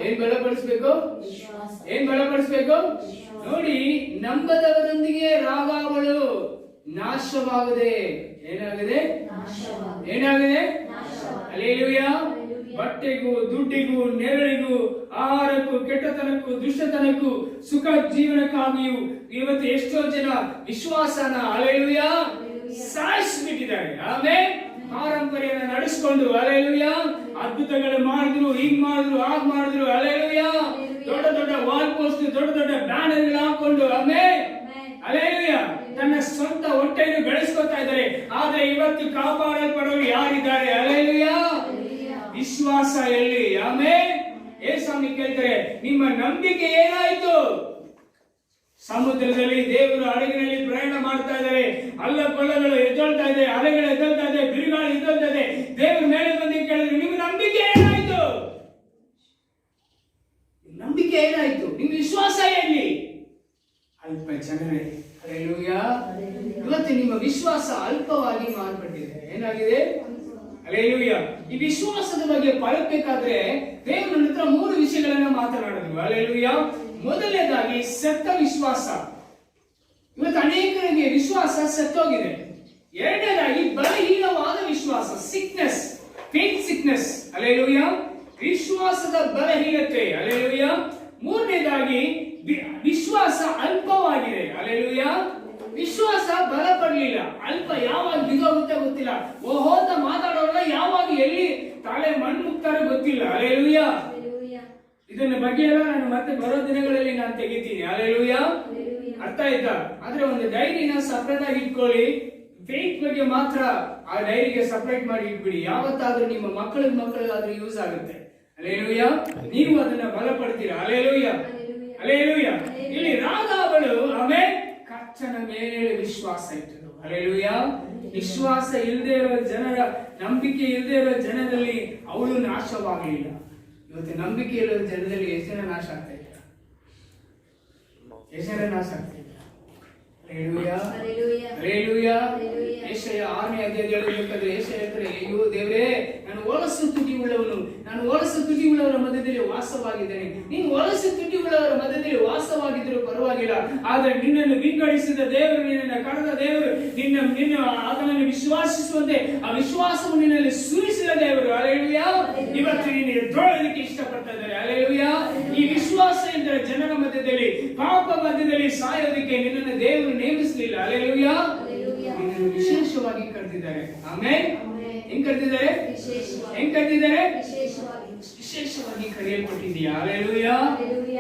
ಏನ್ ಬಲಪಡಿಸ್ಬೇಕು? ಏನ್ ಬಲಪಡಿಸ್ಬೇಕು? ನೋಡಿ, ನಂಬದವರೊಂದಿಗೆ ರಾಗಾವಳು ನಾಶವಾಗದೆ ಏನಾಗಿದೆ? ಏನಾಗಿದೆ? ಹಲ್ಲೆಲೂಯಾ. ಬಟ್ಟೆಗೂ ದುಡ್ಡಿಗೂ ನೆರಳಿಗೂ ಆಹಾರಕ್ಕೂ ಕೆಟ್ಟತನಕ್ಕೂ ದುಷ್ಟತನಕ್ಕೂ ಸುಖ ಜೀವನಕ್ಕಾಗಿಯೂ ಇವತ್ತು ಎಷ್ಟೋ ಜನ ವಿಶ್ವಾಸನ ಹಲ್ಲೆಲೂಯಾ ಸಾಯಿಸ್ಬಿಟ್ಟಿದ್ದಾರೆ. ಆಮೇಲೆ ಪಾರಂಪರ್ಯನ ನಡೆಸ್ಕೊಂಡು ಹಲ್ಲೆಲೂಯಾ ಅದ್ಭುತಗಳು ಮಾಡಿದ್ರು, ಹೀಗ್ ಮಾಡಿದ್ರು, ಹಾಗ್ ಮಾಡಿದ್ರು. ಹಲ್ಲೆಲೂಯಾ. ದೊಡ್ಡ ದೊಡ್ಡ ವಾಲ್ ಪೋಸ್ಟ್, ದೊಡ್ಡ ದೊಡ್ಡ ಬ್ಯಾನರ್ ಹಾಕೊಂಡು ಆಮೇಲೆ ಹಲ್ಲೆಲೂಯಾ ತನ್ನ ಸ್ವಂತ ಹೊಟ್ಟೆಯನ್ನು ಬೆಳೆಸ್ಕೊತಾ ಇದ್ದಾರೆ. ಆದ್ರೆ ಇವತ್ತು ಕಾಪಾಡಲ್ಪಡೋರು ಯಾರಿದ್ದಾರೆ? ಹಲ್ಲೆಲೂಯಾ. ವಿಶ್ವಾಸ ಎಲ್ಲಿ? ಆಮೇಲೆ ಏಸಾಮಿ ಕೇಳ್ತಾರೆ, ನಿಮ್ಮ ನಂಬಿಕೆ ಏನಾಯ್ತು? ಸಮುದ್ರದಲ್ಲಿ ದೇವರು ಹಡಗಿನಲ್ಲಿ ಪ್ರಯಾಣ ಮಾಡ್ತಾ ಇದ್ದಾರೆ, ಹಳ್ಳ ಕೊಳ್ಳಗಳು ಎದ್ದೊಳ್ತಾ ಇದೆ, ಅಲೆಗಳು ಎದ್ದೊಳ್ತಾ ಇದೆ, ಬಿರುಗಾಳಿ ಎದ್ದೊಳ್ತಾ ಇದೆ. ದೇವ್ರ ಮೇಲೆ ಬಂದು ಕೇಳಿದ್ರು, ನಿಮ್ಮ ನಂಬಿಕೆ ಏನಾಯ್ತು? ನಂಬಿಕೆ ಏನಾಯ್ತು? ನಿಮ್ಮ ವಿಶ್ವಾಸ ಎಲ್ಲಿ? ಅಲ್ಪ ಜನರೇ. ಹಲ್ಲೆಲೂಯಾ. ಇವತ್ತು ನಿಮ್ಮ ವಿಶ್ವಾಸ ಅಲ್ಪವಾಗಿ ಮಾರ್ಪಟ್ಟಿದೆ. ಏನಾಗಿದೆ? ಹಲ್ಲೆಲೂಯಾ. ಈ ವಿಶ್ವಾಸದ ಬಗ್ಗೆ ಪಳಬೇಕಾದ್ರೆ ದೇವರು ನನ್ನ ಹತ್ರ 3 ವಿಷಯಗಳನ್ನ ಮಾತನಾಡಿದ್ರು. ಹಲ್ಲೆಲೂಯಾ. ಮೊದಲನೇದಾಗಿ ಸತ್ತ ವಿಶ್ವಾಸ. ಇವತ್ತು ಅನೇಕರಿಗೆ ವಿಶ್ವಾಸ ಸತ್ತೋಗಿದೆ. ಎರಡನೇದಾಗಿ ಬಲಹೀನವಾದ ವಿಶ್ವಾಸ, ಸಿಕ್ನೆಸ್, ಫೇತ್ ಸಿಕ್ನೆಸ್. ಹಲ್ಲೆಲೂಯಾ. ವಿಶ್ವಾಸದ ಬಲಹೀನತೆ. ಹಲ್ಲೆಲೂಯಾ. ಮೂರನೇದಾಗಿ ವಿಶ್ವಾಸ ಅಲ್ಪವಾಗಿದೆ. ಹಲ್ಲೆಲೂಯಾ. ವಿಶ್ವಾಸ ಬಲ ಪಡಲಿಲ್ಲ, ಅಲ್ಪ. ಯಾವಾಗ ಬಿದ್ದೋಗುತ್ತೆ ಗೊತ್ತಿಲ್ಲ. ಓಹೋ ಅಂತ ಮಾತಾಡೋಲ್ಲ, ಯಾವಾಗ ಎಲ್ಲಿ ತಾಳೆ ಮಣ್ಣು ಮುಕ್ತಾರೋ ಗೊತ್ತಿಲ್ಲ. ಹಲ್ಲೆಲೂಯಾ. ಇದನ್ನ ಬಗ್ಗೆ ಎಲ್ಲ ನಾನು ಮತ್ತೆ ಬರೋ ದಿನಗಳಲ್ಲಿ ನಾನು ತೆಗಿತೀನಿ. ಹಲ್ಲೆಲೂಯಾ. ಅರ್ಥ ಆಯ್ತಾ? ಆದ್ರೆ ಒಂದು ಡೈರಿನ ಸಪರೇಟ್ ಆಗಿ ಇಟ್ಕೊಳ್ಳಿ. ಫೇತ್ ಬಗ್ಗೆ ಮಾತ್ರ ಆ ಡೈರಿಗೆ ಸಪರೇಟ್ ಮಾಡಿ ಇಟ್ಬಿಡಿ. ಯಾವತ್ತಾದ್ರೂ ನಿಮ್ಮ ಮಕ್ಕಳಿಗಾದ್ರೂ ಯೂಸ್ ಆಗುತ್ತೆ. ಹಲ್ಲೆಲೂಯಾ. ನೀವು ಅದನ್ನ ಬಲಪಡ್ತೀರಾ. ಹಲ್ಲೆಲೂಯಾ. ಹಲ್ಲೆಲೂಯಾ. ಇಲ್ಲಿ ರಾಗಾವಳು ಆಮೇಲೆ ಕರ್ತನ ಮೇಲೆ ವಿಶ್ವಾಸ ಇಟ್ಟರು. ಹಲ್ಲೆಲೂಯಾ. ವಿಶ್ವಾಸ ಇಲ್ಲದೆ ಇರೋ ಜನರ, ನಂಬಿಕೆ ಇಲ್ಲದೆ ಇರೋ ಜನರಲ್ಲಿ ಅವಳು ನಾಶವಾಗಲಿಲ್ಲ. ಇವತ್ತು ನಂಬಿಕೆ ಇರೋ ಜನರಲ್ಲಿ ಎಷ್ಟು ಜನ ನಾಶ ಆಗ್ತಾ ಇದ್ದಾರೆ? ಎಷ್ಟು ಜನ ನಾಶ ಆಗ್ತಾ ಇದ್ದಾರೆ? ಹಲ್ಲೆಲೂಯಾ. ಹಲ್ಲೆಲೂಯಾ. ಯೆಶಾಯ 6ನೇ ಅಧ್ಯಾಯದಲ್ಲಿ ಹೇಳ್ತಾರೆ, ಯೆಶಾಯ ಹೇಳ್ತಾರೆ, ಅಯ್ಯೋ ದೇವರೇ, ನಾನು ಒಲಸು ತುಟಿ ಉಳ್ಳವನು, ನಾನು ಒಲಸು ತುಟಿ ಉಳ್ಳವರ ಮಧ್ಯದಲ್ಲಿ ವಾಸವಾಗಿದ್ದೇನೆ. ನೀನು ಒಲಸು ತುಟಿ ಉಳ್ಳವರ ಮಧ್ಯದಲ್ಲಿ ವಾಸವಾಗಿದ್ದರೂ ಪರವಾಗಿಲ್ಲ, ಆದ್ರೆ ನಿನ್ನನ್ನು ವಿಂಗಡಿಸಿದ ದೇವರು, ನಿನ್ನನ್ನು ಕರೆದ ದೇವರು, ನಿನ್ನ ಆತನನ್ನು ವಿಶ್ವಾಸಿಸುವಂತೆ ಆ ವಿಶ್ವಾಸವನ್ನು ನಿನ್ನಲ್ಲಿ ಸುರಿಸಿದ ದೇವರು. ಹಲ್ಲೆಲೂಯಾ. ಇವತ್ತು ನೀನು ಎದ್ದೊಳ್ಳೋದಕ್ಕೆ ಇಷ್ಟಪಡ್ತಾ ಇದ್ದಾರೆ. ಹಲ್ಲೆಲೂಯಾ. ಈ ವಿಶ್ವಾಸ ಎಂದರೆ ಜನರ ಮಧ್ಯದಲ್ಲಿ, ಪಾಪ ಮಧ್ಯದಲ್ಲಿ ಸಾಯೋದಕ್ಕೆ ನಿನ್ನನ್ನು ದೇವರು ನೇಮಿಸಲಿಲ್ಲ. ಹಲ್ಲೆಲೂಯಾ. ನಿನ್ನನ್ನು ವಿಶೇಷವಾಗಿ ಕರೆದಿದ್ದಾರೆ. ಆಮೇಲೆ ಹೆಂಗ್ ಕರೆದಿದ್ದಾರೆ? ಹೆಂಗ್ ಕರೆದಿದ್ದಾರೆ? ವಿಶೇಷವಾಗಿ ಕರೆಯಲ್ಪಟ್ಟಿದೆಯಾ? ಹಲ್ಲೆಲೂಯಾ.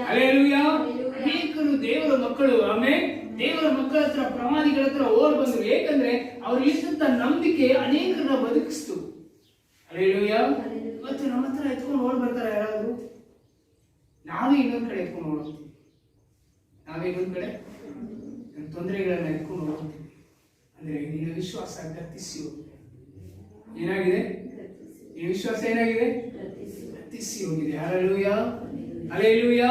ಹಲ್ಲೆಲೂಯಾ. ಅನೇಕರು ದೇವರ ಮಕ್ಕಳು ಆಮೇಲೆ ದೇವರ ಮಕ್ಕಳ ಹತ್ರ, ಪ್ರವಾದಿಗಳ ಹತ್ರ ಓಡ್ ಬಂದ್ರು. ಏಕೆಂದ್ರೆ ಅವ್ರಿಗಿದ್ದಂತ ನಂಬಿಕೆ ಅನೇಕರನ್ನ ಬದುಕಿಸ್ತು. ಹಲ್ಲೆಲೂಯಾ. ಇವತ್ತು ನಮ್ಮ ಹತ್ರ ಎತ್ಕೊಂಡು ಓಡ್ ಬರ್ತಾರೆ ಯಾರಾದ್ರು? ನಾವೇ ಇನ್ನೊಂದ್ ಕಡೆ ಎತ್ಕೊಂಡು ಓಡ್ತೀವಿ. ನಾವೇ ಇನ್ನೊಂದ್ ಕಡೆ ತೊಂದರೆಗಳನ್ನ ಎತ್ಕೊಂಡು ಹೋಗ್ತೀವಿ. ಅಂದ್ರೆ ನಿನ್ನ ವಿಶ್ವಾಸ ಗತಿಸಿ ಹೋಗಿದೆ. ಏನಾಗಿದೆ? ನಿನ್ನ ವಿಶ್ವಾಸ ಏನಾಗಿದೆ? ಗತಿಸಿ ಹೋಗಿದೆ. ಹಲ್ಲೆಲೂಯಾ. ಹಲ್ಲೆಲೂಯಾ.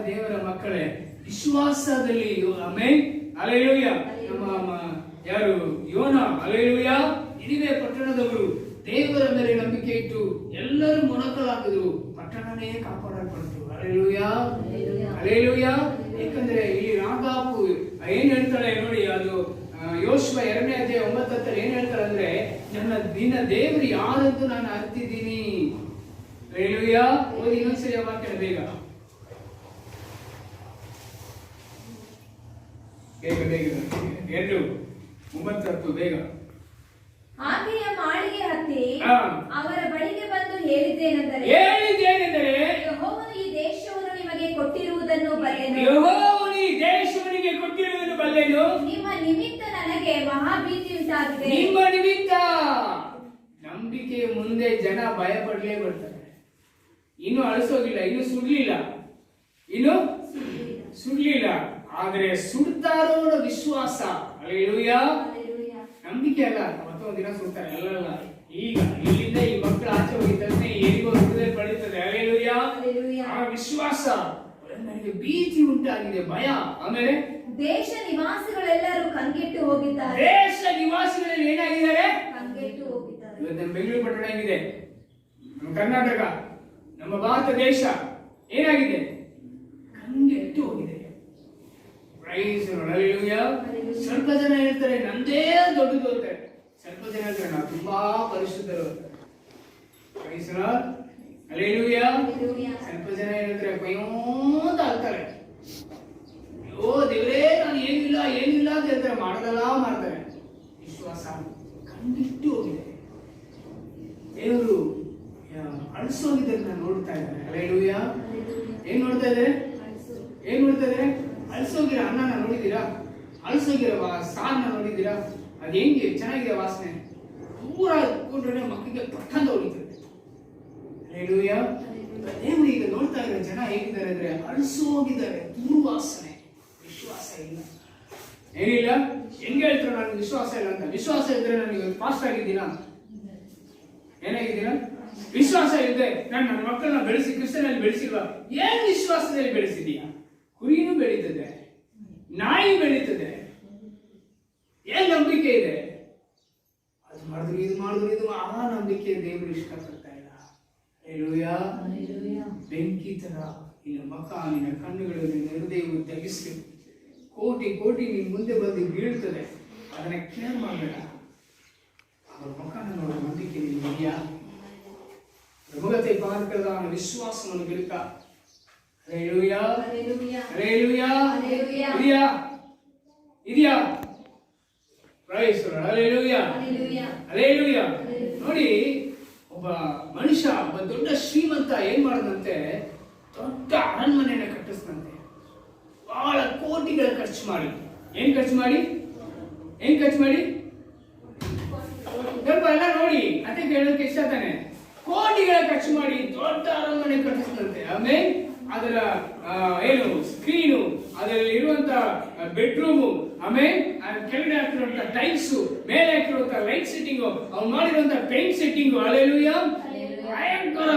ದೇವರ ಮಕ್ಕಳೇ, ವಿಶ್ವಾಸದಲ್ಲಿ ಆಮೇಲೆ ಹಲ್ಲೆಲೂಯಾ. ನಮ್ಮ ಯಾರು? ಯೋನ. ಹಲ್ಲೆಲೂಯಾ. ನಿನಿವೆ ಪಟ್ಟಣದವರು ದೇವರ ಮೇಲೆ ನಂಬಿಕೆ ಇಟ್ಟು ಎಲ್ಲರೂ ಮೊಣಕಲಾಗಿದ್ರು, ಪಟ್ಟಣನೇ ಕಾಪಾಡಲ್ಪಡ್ತು. ಹಲ್ಲೆಲೂಯಾ. ಹಲ್ಲೆಲೂಯಾ. ಯಾಕಂದ್ರೆ ಇಲ್ಲಿ ರಾಗಾಬು ಏನ್ ಹೇಳ್ತಾಳೆ ನೋಡಿ, ಅದು ಯೋಶುವ 2ನೇ ಅಧ್ಯಾಯ 9 ಏನ್ ಹೇಳ್ತಾರೆ ಅಂದ್ರೆ, ನಿನ್ನ ದೇವರು ಯಾರಂತೂ ನಾನು ಅರ್ತಿದ್ದೀನಿ. ಹಲ್ಲೆಲೂಯಾ. ಓದಿ ಇನ್ನೊಂದ್ಸರಿ ವಾಕ್ಯ ಬೇಗ ಬೇಗ ಬೇಗ 2:9 ಬೇಗ. ಆಕೆಯ ಮಾಳಿಗೆ ಹತ್ತಿ ಅವರ ಬಳಿಗೆ ಬಂದು ಹೇಳಿದ್ದೇನೆಂದರೆ, ಯೆಹೋವನು ಈ ದೇಶವನ್ನು ನಿಮಗೆ ಕೊಟ್ಟಿರುವುದನ್ನು ಬಲ್ಲೆನು. ಯೆಹೋವನು ಈ ದೇಶವನಿಗೆ ಕೊಟ್ಟಿರುವುದನ್ನು ಬಲ್ಲೆನು. ನಿಮ್ಮ ನಿಮಿತ್ತ ನನಗೆ ಮಹಾಭೀತಿ ಉಂಟಾಗಿದೆ. ನಿಮ್ಮ ನಿಮಿತ್ತ. ನಂಬಿಕೆ ಮುಂದೆ ಜನ ಭಯ ಪಡಲೇ ಬರ್ತಾರೆ. ಇನ್ನು ಅಳಿಸೋಗಿಲ್ಲ, ಇನ್ನು ಸುಡ್ಲಿಲ್ಲ, ಇನ್ನು ಸುಡ್ಲಿಲ್ಲ. ಆದ್ರೆ ಸುಡ್ತಾರೋ ವಿಶ್ವಾಸ. ಹಲ್ಲೆಲೂಯಾ. ನಂಬಿಕೆ ಅಲ್ಲ, ಮತ್ತೊಂದು ದಿನ ಸುಡ್ತಾರೆ. ಅಲ್ಲಲ್ಲ, ಈಗ ಇಲ್ಲಿಂದ ಈ ಮಕ್ಕಳು ಆಚೆ ಹೋಗಿದ್ದಂತೆ ಹೇಗೋ ಹೃದಯ ಪಡೀತದೆ. ಹಲ್ಲೆಲೂಯಾ. ನನಗೆ ಭೀತಿ ಉಂಟಾಗಿದೆ, ಭಯ. ಆಮೇಲೆ ದೇಶ ನಿವಾಸಿಗಳೆಲ್ಲರೂ ಕಂಗೆಟ್ಟು ಹೋಗಿದ್ದಾರೆ. ದೇಶ ನಿವಾಸಿಗಳಲ್ಲಿ ಏನಾಗಿದ್ದಾರೆ? ಕಂಗೆಟ್ಟು ಹೋಗಿದ್ದಾರೆ. ಇವತ್ತು ನಮ್ಮ ಬೆಂಗಳೂರು ಪಟ್ಟಣ ಏನಿದೆ, ನಮ್ಮ ಕರ್ನಾಟಕ, ನಮ್ಮ ಭಾರತ ದೇಶ ಏನಾಗಿದೆ? ಕಂಗೆಟ್ಟು ಹೋಗಿದೆ. Praise the lord. ಹಲ್ಲೆಲೂಯಾ. ಸ್ವಲ್ಪ ಜನ ಹೇಳ್ತಾರೆ ನಂದೇ ದೊಡ್ಡದು ಅಂತಾರೆ, ಸ್ವಲ್ಪ ಜನ ಹೇಳ್ತಾರೆ ನಾವು ತುಂಬಾ ಪರಿಶುದ್ಧರು ಅಂತಾರೆ. Praise the lord. ಹಲ್ಲೆಲೂಯಾ. ಸ್ವಲ್ಪ ಜನ ಹೇಳ್ತಾರೆ ಅಯ್ಯೋ ಅಂತ ಅಳ್ತಾರೆ, ಅಯ್ಯೋ ದೇವರೇ ನಾನು ಏನಿಲ್ಲ ಅಂತ ಹೇಳ್ತಾರೆ, ಮಾಡದಲ್ಲ ಮಾಡ್ತಾರೆ. ವಿಶ್ವಾಸ ಕಂಡಿಟ್ಟು ಹೋಗಿದೆ. ದೇವರು ಅಳಿಸೋಗಿದ್ದನ್ನ ನೋಡ್ತಾ ಇದ್ದಾರೆ. ಹಲ್ಲೆಲೂಯಾ. ಏನ್ ನೋಡ್ತಾ ಇದ್ದಾರೆ? ಅಳಿಸೋಗಿರೋ ಅನ್ನನ ನೋಡಿದ್ದೀರಾ? ಅಳಿಸೋಗಿರೋ ಸಾರನ್ನ ನೋಡಿದ್ದೀರಾ? ಅದು ಹೆಂಗೆ ಚೆನ್ನಾಗಿದೆ ವಾಸನೆ, ದೂರ ಕೂಡ್ರೆ ಮಕ್ಕಳಿಗೆ ಪಟ್ಟಂತ ಹೊಡಿತದೆ. ಹಲ್ಲೆಲೂಯಾ. ದೇವರು ಈಗ ನೋಡ್ತಾ ಇರೋ ಜನ ಹೇಗಿದ್ದಾರೆ ಅಂದ್ರೆ ಅಳಿಸೋಗಿದ್ದಾರೆ, ದುರ್ವಾಸನೆ, ವಿಶ್ವಾಸ ಇಲ್ಲ. ಏನಿಲ್ಲ, ಹೆಂಗೆ ಹೇಳ್ತಾರೆ ನನಗೆ ವಿಶ್ವಾಸ ಇಲ್ಲ ಅಂತ? ವಿಶ್ವಾಸ ಇದ್ರೆ ನನಗೆ ಫಾಸ್ಟ್ ಆಗಿದ್ದೀನಾ? ಏನಾಗಿದ್ದೀರಾ? ವಿಶ್ವಾಸ ಇದ್ರೆ ನಾನು ನನ್ನ ಮಕ್ಕಳನ್ನ ಬೆಳೆಸಿ ಕ್ರಿಸ್ತನಲ್ಲಿ ಬೆಳೆಸಿಲ್ವಾ? ಏನ್ ವಿಶ್ವಾಸದಲ್ಲಿ ಬೆಳೆಸಿದೀಯಾ? ಕುರಿನೂ ಬೆಳೀತದೆ, ನಾಯಿ ಬೆಳೀತದೆ, ಏನ್ ನಂಬಿಕೆ ಇದೆ? ಅದು ಮಾಡಿದ್ರು ಇದು ಆ ನಂಬಿಕೆ ದೇವರು ಇಷ್ಟಪಡ್ತಾ ಇಲ್ಲ. ಹಲ್ಲೆಲೂಯಾ. ಬೆಂಕಿ ತರ ನಿನ್ನ ಮುಖ, ನಿನ್ನ ಕಣ್ಣುಗಳು, ನಿನ್ನ ಹೃದಯವು ತೆಗೆಸಿ ಕೋಟಿ ನಿನ್ ಮುಂದೆ ಬಂದು ಬೀಳ್ತದೆ. ಅದನ್ನ ಕೇರ್ ಮಾಡಬೇಡ. ಅವರ ಮುಖನ ನೋಡೋ ನಂಬಿಕೆ ಇದೆಯಾ? ಪ್ರಭುಗತೆ ಪಾಲಕರದ ವಿಶ್ವಾಸವನ್ನು ಗೆಲ್ಕ. ಹಲ್ಲೆಲೂಯಾ. ಇದೆಯಾ? Praise the lord. ಹಲ್ಲೆಲೂಯಾ. ನೋಡಿ, ಒಬ್ಬ ಮನುಷ್ಯ, ಒಬ್ಬ ದೊಡ್ಡ ಶ್ರೀಮಂತ ಏನ್ ಮಾಡದಂತೆ, ದೊಡ್ಡ ಅರಣ್ಮನೆಯನ್ನ ಕಟ್ಟಿಸ್ದಂತೆ, ಬಹಳ ಕೋಟಿಗಳ ಖರ್ಚು ಮಾಡಿ. ಏನ್ ಖರ್ಚು ಮಾಡಿ? ಸ್ವಲ್ಪ ಎಲ್ಲ ನೋಡಿ, ಅದೇ ಕೇಳೋದಕ್ಕೆ ಇಷ್ಟ ತಾನೆ. ಕೋಟಿಗಳ ಖರ್ಚು ಮಾಡಿ ದೊಡ್ಡ ಅರಣ್ಮನೆ ಕಟ್ಟಿಸ್ದಂತೆ. ಆಮೇಲೆ ಅದರ ಏನು ಸ್ಕ್ರೀನು, ಅದರಲ್ಲಿ ಇರುವಂತ ಬೆಡ್ರೂಮು, ಆಮೇಲೆ ಕೆಳಗಡೆ ಹಾಕಿರುವಂತ ಟೈಲ್ಸ್, ಮೇಲೆ ಹಾಕಿರುವಂತ ಲೈಟ್ ಸೆಟ್ಟಿಂಗು, ಅವ್ನು ಮಾಡಿರುವಂತ ಪೇಂಟ್ ಸೆಟ್ಟಿಂಗು, ಹಲ್ಲೆಲೂಯಾ,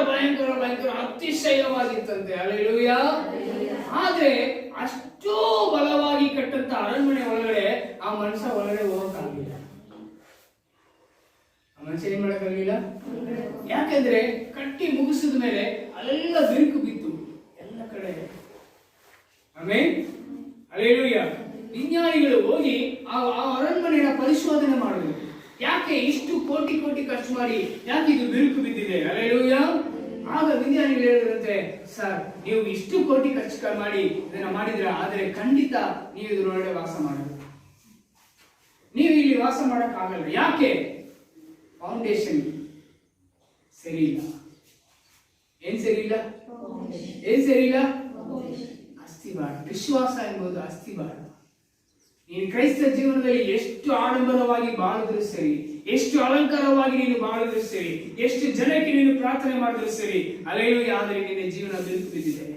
ಭಯಂಕರ ಅತಿಶಯವಾಗಿತ್ತಂತೆ. ಹಲ್ಲೆಲೂಯಾ. ಆದ್ರೆ ಅಷ್ಟು ಬಲವಾಗಿ ಕಟ್ಟಂತ ಅರಣ್ಮನೆ ಒಳಗಡೆ ಆ ಮನುಷ್ಯ ಒಳಗಡೆ ಹೋಗಕ್ಕಾಗಲಿಲ್ಲ. ಆ ಮನುಷ್ಯ ಏನ್ ಮಾಡಕ್ಕಾಗಲಿಲ್ಲ? ಯಾಕಂದ್ರೆ ಕಟ್ಟಿ ಮುಗಿಸಿದ ಮೇಲೆ ಅಲ್ಲೆಲ್ಲ ಬಿರುಕು ಬಿತ್ತು ಎಲ್ಲ ಕಡೆ. ಆಮೇಲೆ ಹಲ್ಲೆಲೂಯಾ. ವಿಜ್ಞಾನಿಗಳು ಹೋಗಿ ಆ ಅರಣ್ಮನೆಯ ಪರಿಶೋಧನೆ ಮಾಡಿದ್ರು. ಯಾಕೆ ಇಷ್ಟು ಕೋಟಿ ಖರ್ಚು ಮಾಡಿ ಯಾಕೆ ಇದು ಬಿರುಕು ಬಿದ್ದಿದೆ? ಹಲ್ಲೆಲೂಯಾ. ಆಗ ವಿಜ್ಞಾನಿಗಳು ಹೇಳಿದ್ರಂತೆ, ಸರ್ ನೀವು ಇಷ್ಟು ಕೋಟಿ ಖರ್ಚು ಮಾಡಿ ಇದನ್ನ ಮಾಡಿದ್ರ, ಆದ್ರೆ ಖಂಡಿತ ನೀವು ಇದರೊಳಗಡೆ ವಾಸ ಮಾಡಬೇಕು. ನೀವು ಇಲ್ಲಿ ವಾಸ ಮಾಡಕ್ ಆಗಲ್ಲ. ಯಾಕೆ? ಫೌಂಡೇಶನ್ ಸರಿ ಇಲ್ಲ. ಏನ್ ಸರಿ ಇಲ್ಲ? ಅಸ್ಥಿವಾರ. ವಿಶ್ವಾಸ ಎಂಬುದು ಅಸ್ಥಿವಾರ. ನೀನು ಕ್ರೈಸ್ತ ಜೀವನದಲ್ಲಿ ಎಷ್ಟು ಆಡಂಬರವಾಗಿ ಬಾಳಿದ್ರು ಸರಿ, ಎಷ್ಟು ಅಲಂಕಾರವಾಗಿ ನೀನು ಬಾಳಿದ್ರು ಸರಿ, ಎಷ್ಟು ಜನಕ್ಕೆ ನೀನು ಪ್ರಾರ್ಥನೆ ಮಾಡಿದ್ರು ಸರಿ, ಹಲ್ಲೆಲೂಯಾ, ಆದರೆ ನಿನ್ನ ಜೀವನ ಬಿರುಕು ಬಿದ್ದಿದೆ.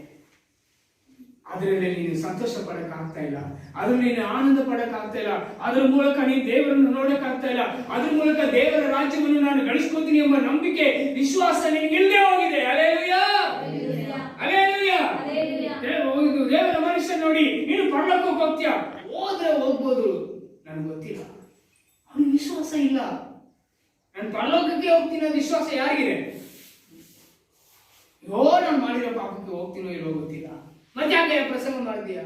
ಅದರಲ್ಲಿ ನೀನು ಸಂತೋಷ ಪಡಕ್ ಆಗ್ತಾ ಇಲ್ಲ, ಅದ್ರಲ್ಲಿ ನೀನು ಆನಂದ ಪಡಕ್ ಆಗ್ತಾ ಇಲ್ಲ, ಅದ್ರ ಮೂಲಕ ನೀನು ದೇವರನ್ನು ನೋಡಕ್ ಆಗ್ತಾ ಇಲ್ಲ, ಅದ್ರ ಮೂಲಕ ದೇವರ ರಾಜ್ಯವನ್ನು ನಾನು ಗಳಿಸ್ಕೊತೀನಿ ಎಂಬ ನಂಬಿಕೆ, ವಿಶ್ವಾಸ ನಿನಗಿಲ್ಲದೆ ಹೋಗಿದೆ. ಹಲ್ಲೆಲೂಯಾ. ದೇವರ ಮನುಷ್ಯ ನೋಡಿ, ನೀನು ಪರಲೋಕಕ್ಕೆ ಹೋಗ್ತೀಯ, ಹೋದ್ರೆ ಹೋಗ್ಬೋದು, ನನಗೆ ಗೊತ್ತಿಲ್ಲ, ಅವನಿಗೆ ವಿಶ್ವಾಸ ಇಲ್ಲ. ನಾನು ಪರಲೋಕಕ್ಕೆ ಹೋಗ್ತೀನಿ ಅನ್ನೋ ವಿಶ್ವಾಸ ಯಾರಿಗಿದೆ? ನಾನು ಮಾಡಿರೋ ಪಾಪಕ್ಕೆ ಹೋಗ್ತೀನೋ ಇಲ್ವೋ ಗೊತ್ತಿಲ್ಲ, ಮತ್ತೆ ಯಾಕೆ ಪ್ರಸಂಗ ಮಾಡಿದೀಯಾ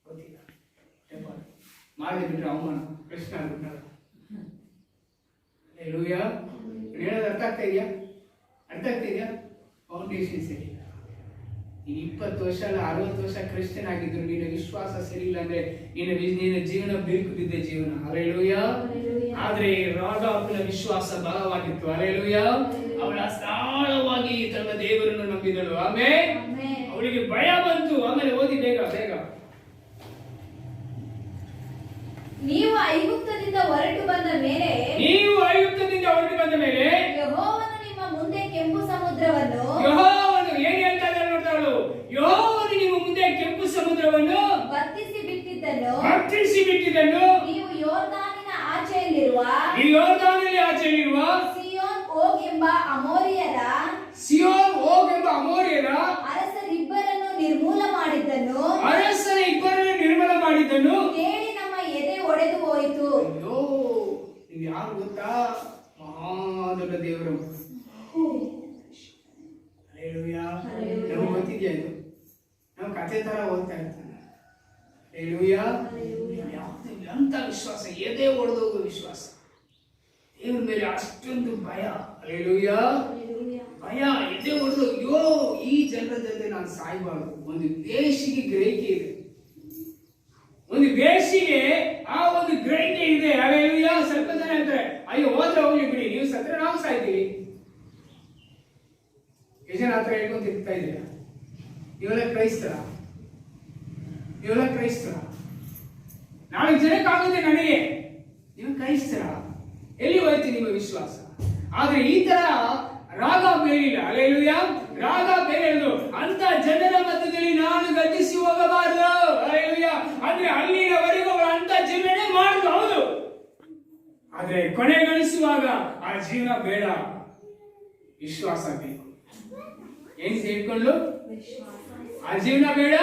ಗೊತ್ತಿಲ್ಲ, ಮಾಡದೆ ಬಿಟ್ರೆ ಅವಮಾನ, ಪ್ರಶ್ನೆ ಆಗ್ಬಿಟ್ಟ. ಹೇಳೋದು ಅರ್ಥ ಆಗ್ತಾ ಇದೆಯಾ? ಫೌಂಡೇಶನ್ ಸರಿ ಇಲ್ಲ. ನೀನು 20 ವರ್ಷ ಅಲ್ಲ 60 ವರ್ಷ ಕ್ರಿಶ್ಚಿಯನ್ ಆಗಿದ್ರು, ನಿನ್ನ ವಿಶ್ವಾಸ ಸರಿ ಇಲ್ಲ ಅಂದ್ರೆ ನಿನ್ನ ಜೀವನ ಬಿರುಕು ಬಿದ್ದ ಜೀವನ. ಹಲ್ಲೆಲೂಯಾ. ಆದ್ರೆ ರಾಜಾಪನ ವಿಶ್ವಾಸ ಬಲವಾಗಿತ್ತು. ಹಲ್ಲೆಲೂಯಾ. ಅವಳ ಆಳವಾಗಿ ತನ್ನ ದೇವರನ್ನು ನಂಬಿದಳು. ಆಮೇಲೆ ಅವಳಿಗೆ ಭಯ ಬಂತು. ಆಮೇಲೆ ಓದಿ ಬೇಗ. ನೀವು ಐಗುಪ್ತದಿಂದ ಹೊರಟು ಬಂದ ಮೇಲೆ ಯೆಹೋವನು ನಿಮ್ಮ ಮುಂದೆ ಕೆಂಪು ಸಮುದ್ರವನ್ನು ಏನ್ ಹೇಳ್ತಾ ಇದ್ದಾರೆ ನೋಡ್ತಾಳು? ಯೆಹೋವನು ನಿಮ್ಮ ಮುಂದೆ ಕೆಂಪು ಸಮುದ್ರವನ್ನು ಬತ್ತಿಸಿ ಬಿಟ್ಟಿದ್ದನ್ನು ನೀವು ಯೋರ್ದಾನಿನ ಆಚೆಯಲ್ಲಿರುವ ಸಿಯೋನ್ ಓಗ್ ಎಂಬ ಅಮೋರಿಯರ ಅರಸರಿಬ್ಬರನ್ನು ನಿರ್ಮೂಲ ಮಾಡಿದ್ದನ್ನು ಓದ್ತಾ ಇರ್ತಾನೆ. ಹಲ್ಲೆಲೂಯಾ. ಅಂತ ವಿಶ್ವಾಸ, ಎದೆ ಒಡೆದೋಗುವ ವಿಶ್ವಾಸ, ದೇವ್ರ ಮೇಲೆ ಅಷ್ಟೊಂದು ಭಯ. ಹಲ್ಲೆಲೂಯಾ. ಭಯ, ಎದೆ ಒಡೆದು ಅಯ್ಯೋ ಈ ಜನರ ಜೊತೆ ನಾನು ಸಾಯ್ಬಾರ್ದು. ಒಂದು ದೇಶಿಗೆ ಗ್ರಹಿಕೆ ಇದೆ, ಒಂದು ದೇಶಿಗೆ ಆ ಒಂದು ಗ್ರಹಿಕೆ ಇದೆ. ಹಲ್ಲೆಲೂಯಾ. ಸ್ವಲ್ಪ ಜನ ಹೇಳ್ತಾರೆ ಅಯ್ಯೋ ಹೋದ್ರೆ ಹೋಗ್ಲಿ ಬಿಡಿ, ನೀವು ಸತ್ರ ನಾವು ಸಾಯ್ತೀವಿ. ಎಷ್ಟು ಜನ ಹತ್ರ ಹೇಳ್ಕೊಂತ ಇರ್ತಾ ಇದ್ದೀರಾ? ಇವೆಲ್ಲ ಕ್ರೈಸ್ತರ, ಇವೆಲ್ಲ ಕ್ರೈಸ್ತರ. 4 ಜನಕ್ಕಾಗುತ್ತೆ ನನಗೆ, ನೀವು ಕ್ರೈಸ್ತರ. ಎಲ್ಲಿ ಹೋಯ್ತು ನಿಮ್ಮ ವಿಶ್ವಾಸ? ಆದ್ರೆ ಈ ತರ ರಾಗ ಬೇರಿಲ್ಲ. ಹಲ್ಲೆಲೂಯಾ. ರಾಗ ಬೇರೆದು ಅಂತ ಜನರ ಮಧ್ಯದಲ್ಲಿ ನಾನು ಗತಿಸಿ ಹೋಗಬಾರದು. ಹಲ್ಲೆಲೂಯಾ. ಅಂದ್ರೆ ಅಲ್ಲಿನವರೆಗೂ ಅವರು ಅಂತ ಜೀವನ ಮಾಡುದು, ಹೌದು. ಆದ್ರೆ ಕೊನೆಗೊಳಿಸುವಾಗ ಆ ಜೀವನ ಬೇಡ, ವಿಶ್ವಾಸ ಬೇಕು. ಏನ್ ಸೇರ್ಕೊಂಡು ಆ ಜೀವನ ಬೇಡ.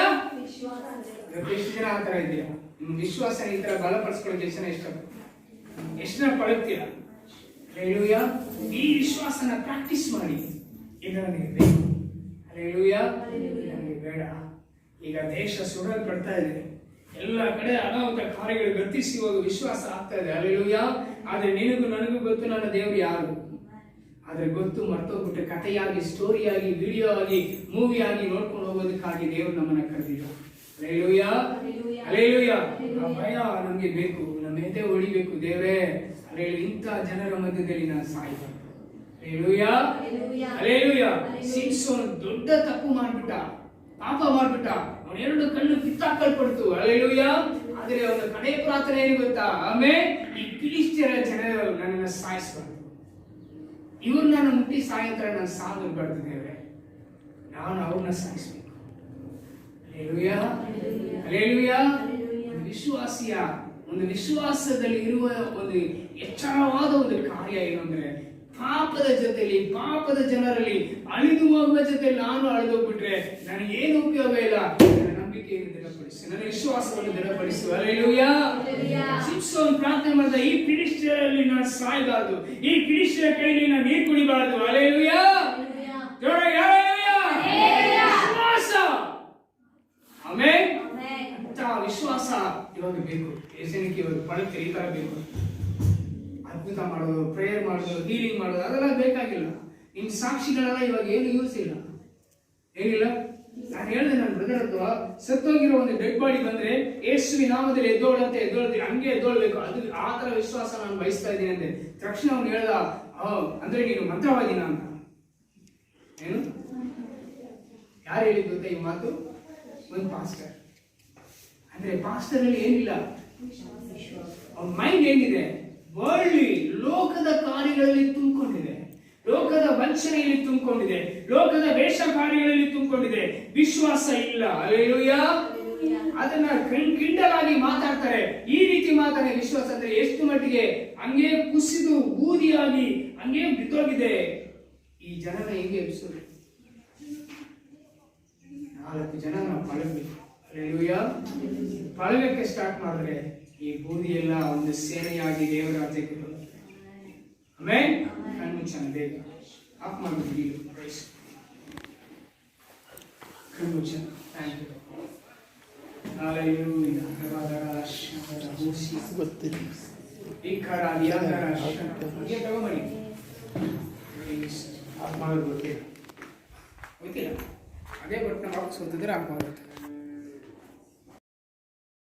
ಎಷ್ಟು ಜನ ಆತರ ಇದ್ದೀರಾ? ನಿಮ್ಮ ವಿಶ್ವಾಸ ಈ ತರ ಬಲಪಡಿಸ್ಕೊಳ್ಳೋಕೆ ಎಷ್ಟು ಜನ ಪಡುತ್ತೀರಾ? ಹಲ್ಲೆಲೂಯಾ. ಈ ವಿಶ್ವಾಸನ ಪ್ರಾಕ್ಟೀಸ್ ಮಾಡಿ. ಇದು ನನಗೆ ಬೇಕು. ಹಲ್ಲೆಲೂಯಾ. ನನಗೆ ಬೇಡ. ಈಗ ದೇಶ ಸುಡಲ್ಪಡ್ತಾ ಇದೆ, ಎಲ್ಲ ಕಡೆ ಅನಾಹುತ ಕಾರ್ಯಗಳು ಗತಿಸಿ ಹೋಗಿ ವಿಶ್ವಾಸ ಆಗ್ತಾ ಇದೆ. ಹಲ್ಲೆಲೂಯಾ. ಆದ್ರೆ ನಿನಗೂ ನನಗೂ ಗೊತ್ತು ನನ್ನ ದೇವರು ಯಾರು. ಆದ್ರೆ ಗೊತ್ತು ಮರ್ತೋಗ್ಬಿಟ್ಟು ಕಥೆಯಾಗಿ, ಸ್ಟೋರಿಯಾಗಿ, ವಿಡಿಯೋ ಆಗಿ, ಮೂವಿ ಆಗಿ ನೋಡ್ಕೊಂಡು ಹೋಗೋದಕ್ಕಾಗಿ ದೇವರು ನಮ್ಮನ್ನ ಕರೆದಿಲ್ಲ. ಹಲ್ಲೆಲೂಯಾ. ಹಲ್ಲೆಲೂಯಾ. ಆ ಭಯ ನಮ್ಗೆ ಬೇಕು, ನಮ್ಮ ಎದೆ ಹೊಡಿಬೇಕು. ದೇವರೇ ಇಂಥ ಜನರ ಮಧ್ಯದಲ್ಲಿ ನಾನು ಸಾಯ್ಬಾರ್ದು. ಹಲ್ಲೆಲೂಯಾ. ಹಲ್ಲೆಲೂಯಾ. ಸಿಮ್ಸೋನ್ ದೊಡ್ಡ ತಪ್ಪು ಮಾಡ್ಬಿಟ್ಟ, ಪಾಪ ಮಾಡ್ಬಿಟ್ಟ. ಅವನ 2 ಕಣ್ಣು ಕಿತ್ತಾಕಲ್ಪಡ್ತು. ಹಲ್ಲೆಲೂಯಾ. ಆದ್ರೆ ಅವನ ಕಡೆ ಪ್ರಾರ್ಥನೆ ಏನು ಗೊತ್ತಾ? ಆಮೇಲೆ ಈ ಫಿಲಿಷ್ಟಿಯರ ಜನರು ನನ್ನನ್ನು ಸಾಯಿಸಬಾರ್ದು, ಇವ್ರು ನಾನು ಮುಟ್ಟಿ ಸಾಯಂತ್ರ ನಾನು ಸಾಗಬಾರ್ದು. ದೇವರೇ ನಾನು ಅವ್ರನ್ನ ಸಾಯಿಸ್ಬೇಕು. ಹಲ್ಲೆಲೂಯಾ. ಹಲ್ಲೆಲೂಯಾ. ಒಂದು ವಿಶ್ವಾಸದಲ್ಲಿ ಇರುವ ಒಂದು ಎಚ್ಚರವಾದ ಒಂದು ಕಾರ್ಯ ಏನು ಅಂದ್ರೆ, ಪಾಪದ ಜೊತೆಲಿ, ಪಾಪದ ಜನರಲ್ಲಿ ಅಳಿದು ಹೋಗುವ ಜೊತೆ ನಾನು ಅಳಿದೋಗ್ಬಿಟ್ರೆ ನನಗೇನು ಉಪಯೋಗ ಇಲ್ಲ. ನನ್ನ ನಂಬಿಕೆಯನ್ನು ದೃಢಪಡಿಸಿ, ನನ್ನ ವಿಶ್ವಾಸವನ್ನು ದೃಢಪಡಿಸು. ಹಲ್ಲೆಲೂಯಾ. ಸಿಮ್ಸೋನ್ ಪ್ರಾರ್ಥನೆ ಮಾಡಿದ, ಈ ಫಿಲಿಷ್ಟಿಯರಲ್ಲಿ ನಾನು ಸಾಯಬಾರದು, ಈ ಫಿಲಿಷ್ಟಿಯರ ಕೈಯಲ್ಲಿ ನಾನು ನೀರು ಕುಡಿಬಾರದು. ಹಲ್ಲೆಲೂಯಾ. ವಿಶ್ವಾಸ. ಆಮೆನ್. ಅಂತ ವಿಶ್ವಾಸ ಇವಾಗ ಬೇಕು. ಜನಕ್ಕೆ ಇವಾಗ ಪಡುತ್ತೆ. ಈ ತರ ಬೇಕು. ಅದ್ಭುತ ಮಾಡೋದು, ಪ್ರೇಯರ್ ಮಾಡೋದು, ಹೀಲಿಂಗ್ ಮಾಡೋದು ಅದೆಲ್ಲ ಬೇಕಾಗಿಲ್ಲ. ನಿಮ್ ಸಾಕ್ಷಿಗಳೆಲ್ಲ ಇವಾಗ ಏನು ಯೂಸ್ ಇಲ್ಲ. ಏನಿಲ್ಲ. ನಾನು ಹೇಳಿದೆ ನನ್ನ ಬ್ರದರ್ ಹತ್ರ, ಸತ್ತೋಗಿರೋ ಒಂದು ಡೆಡ್ ಬಾಡಿ ಬಂದ್ರೆ ಯೇಸುವಿನ ನಾಮದಲ್ಲಿ ಎದ್ದೋಳಂತೆ ಎದ್ದೋಳ್ತೀವಿ, ಹಂಗೆ ಎದ್ದೋಳ್ಬೇಕು. ಅದು ಆ ತರ ವಿಶ್ವಾಸ ನಾನು ಬಯಸ್ತಾ ಇದ್ದೀನಿ ಅಂತೆ. ತಕ್ಷಣ ಅವ್ನು ಹೇಳ್ದ, ಅಂದ್ರೆ ನೀನು ಮಂತ್ರವಾದಿನ ಅಂತ. ಏನು? ಯಾರು ಹೇಳಿದ್ ಗೊತ್ತಾ ಈ ಮಾತು? ಒಂದು ಪಾಸ್ಟರ್. ಅಂದ್ರೆ ಪಾಸ್ಟರ್ ಅಲ್ಲಿ ಏನಿಲ್ಲ, ಅವನ ಮೈಂಡ್ ಏನಿದೆ? ವರ್ಲ್ಡ್ಲಿ, ಲೋಕದ ಕಾರ್ಯಗಳಲ್ಲಿ ತುಂಬಿಕೊಂಡಿದೆ, ಲೋಕದ ವಂಚನೆಯಲ್ಲಿ ತುಂಬಿಕೊಂಡಿದೆ, ಲೋಕದ ವೇಷ ಕಾರ್ಯಗಳಲ್ಲಿ ತುಂಬಿಕೊಂಡಿದೆ. ವಿಶ್ವಾಸ ಇಲ್ಲ. ಹಲ್ಲೆಲೂಯಾ. ಅದನ್ನ ಕಿಂಡಲಾಗಿ ಮಾತಾಡ್ತಾರೆ. ಈ ರೀತಿ ಮಾತಾಡಿ ವಿಶ್ವಾಸ ಅಂದ್ರೆ ಎಷ್ಟು ಮಟ್ಟಿಗೆ ಹಂಗೆ ಕುಸಿದು ಬೂದಿಯಾಗಿ ಹಂಗೆ ಬಿದ್ದೋಗಿದೆ. ಈ ಜನನ ಹೆಂಗೆ ಎಬ್ಸೋದು? 4 ಜನ ನಾವು ಪಳಗಬೇಕು. ಹಲ್ಲೆಲೂಯಾ. ಪಳಗಕ್ಕೆ ಸ್ಟಾರ್ಟ್ ಮಾಡಿದ್ರೆ ಈ ಬೂದಿ ಎಲ್ಲ ಒಂದು ಸೇನೆಯಾಗಿ ದೇವರ ರಾಜ್ಯಕ್ಕೆ ಬರುತ್ತೆ. ಆಮೆನ್. ಕಣ್ಮುಚ್ಚನ ಬೇಗ ಆಫ್ ಮಾಡ್ಬಿಡಿ. ಕಣ್ಮುಚ್ಚನ. Thank you. ಹಲ್ಲೆಲೂಯಾ. ಗೊತ್ತಿಲ್ಲ. ತಗೊಂಬರಿ. ಆಫ್ ಮಾಡೋದು ಗೊತ್ತಿಲ್ಲ. ಅದೇ ಬಟ್ ನಾವು ವಾಪಸ್ ಹೋಗ್ತಿದ್ರೆ ಆಫ್ ಮಾಡುತ್ತೆ.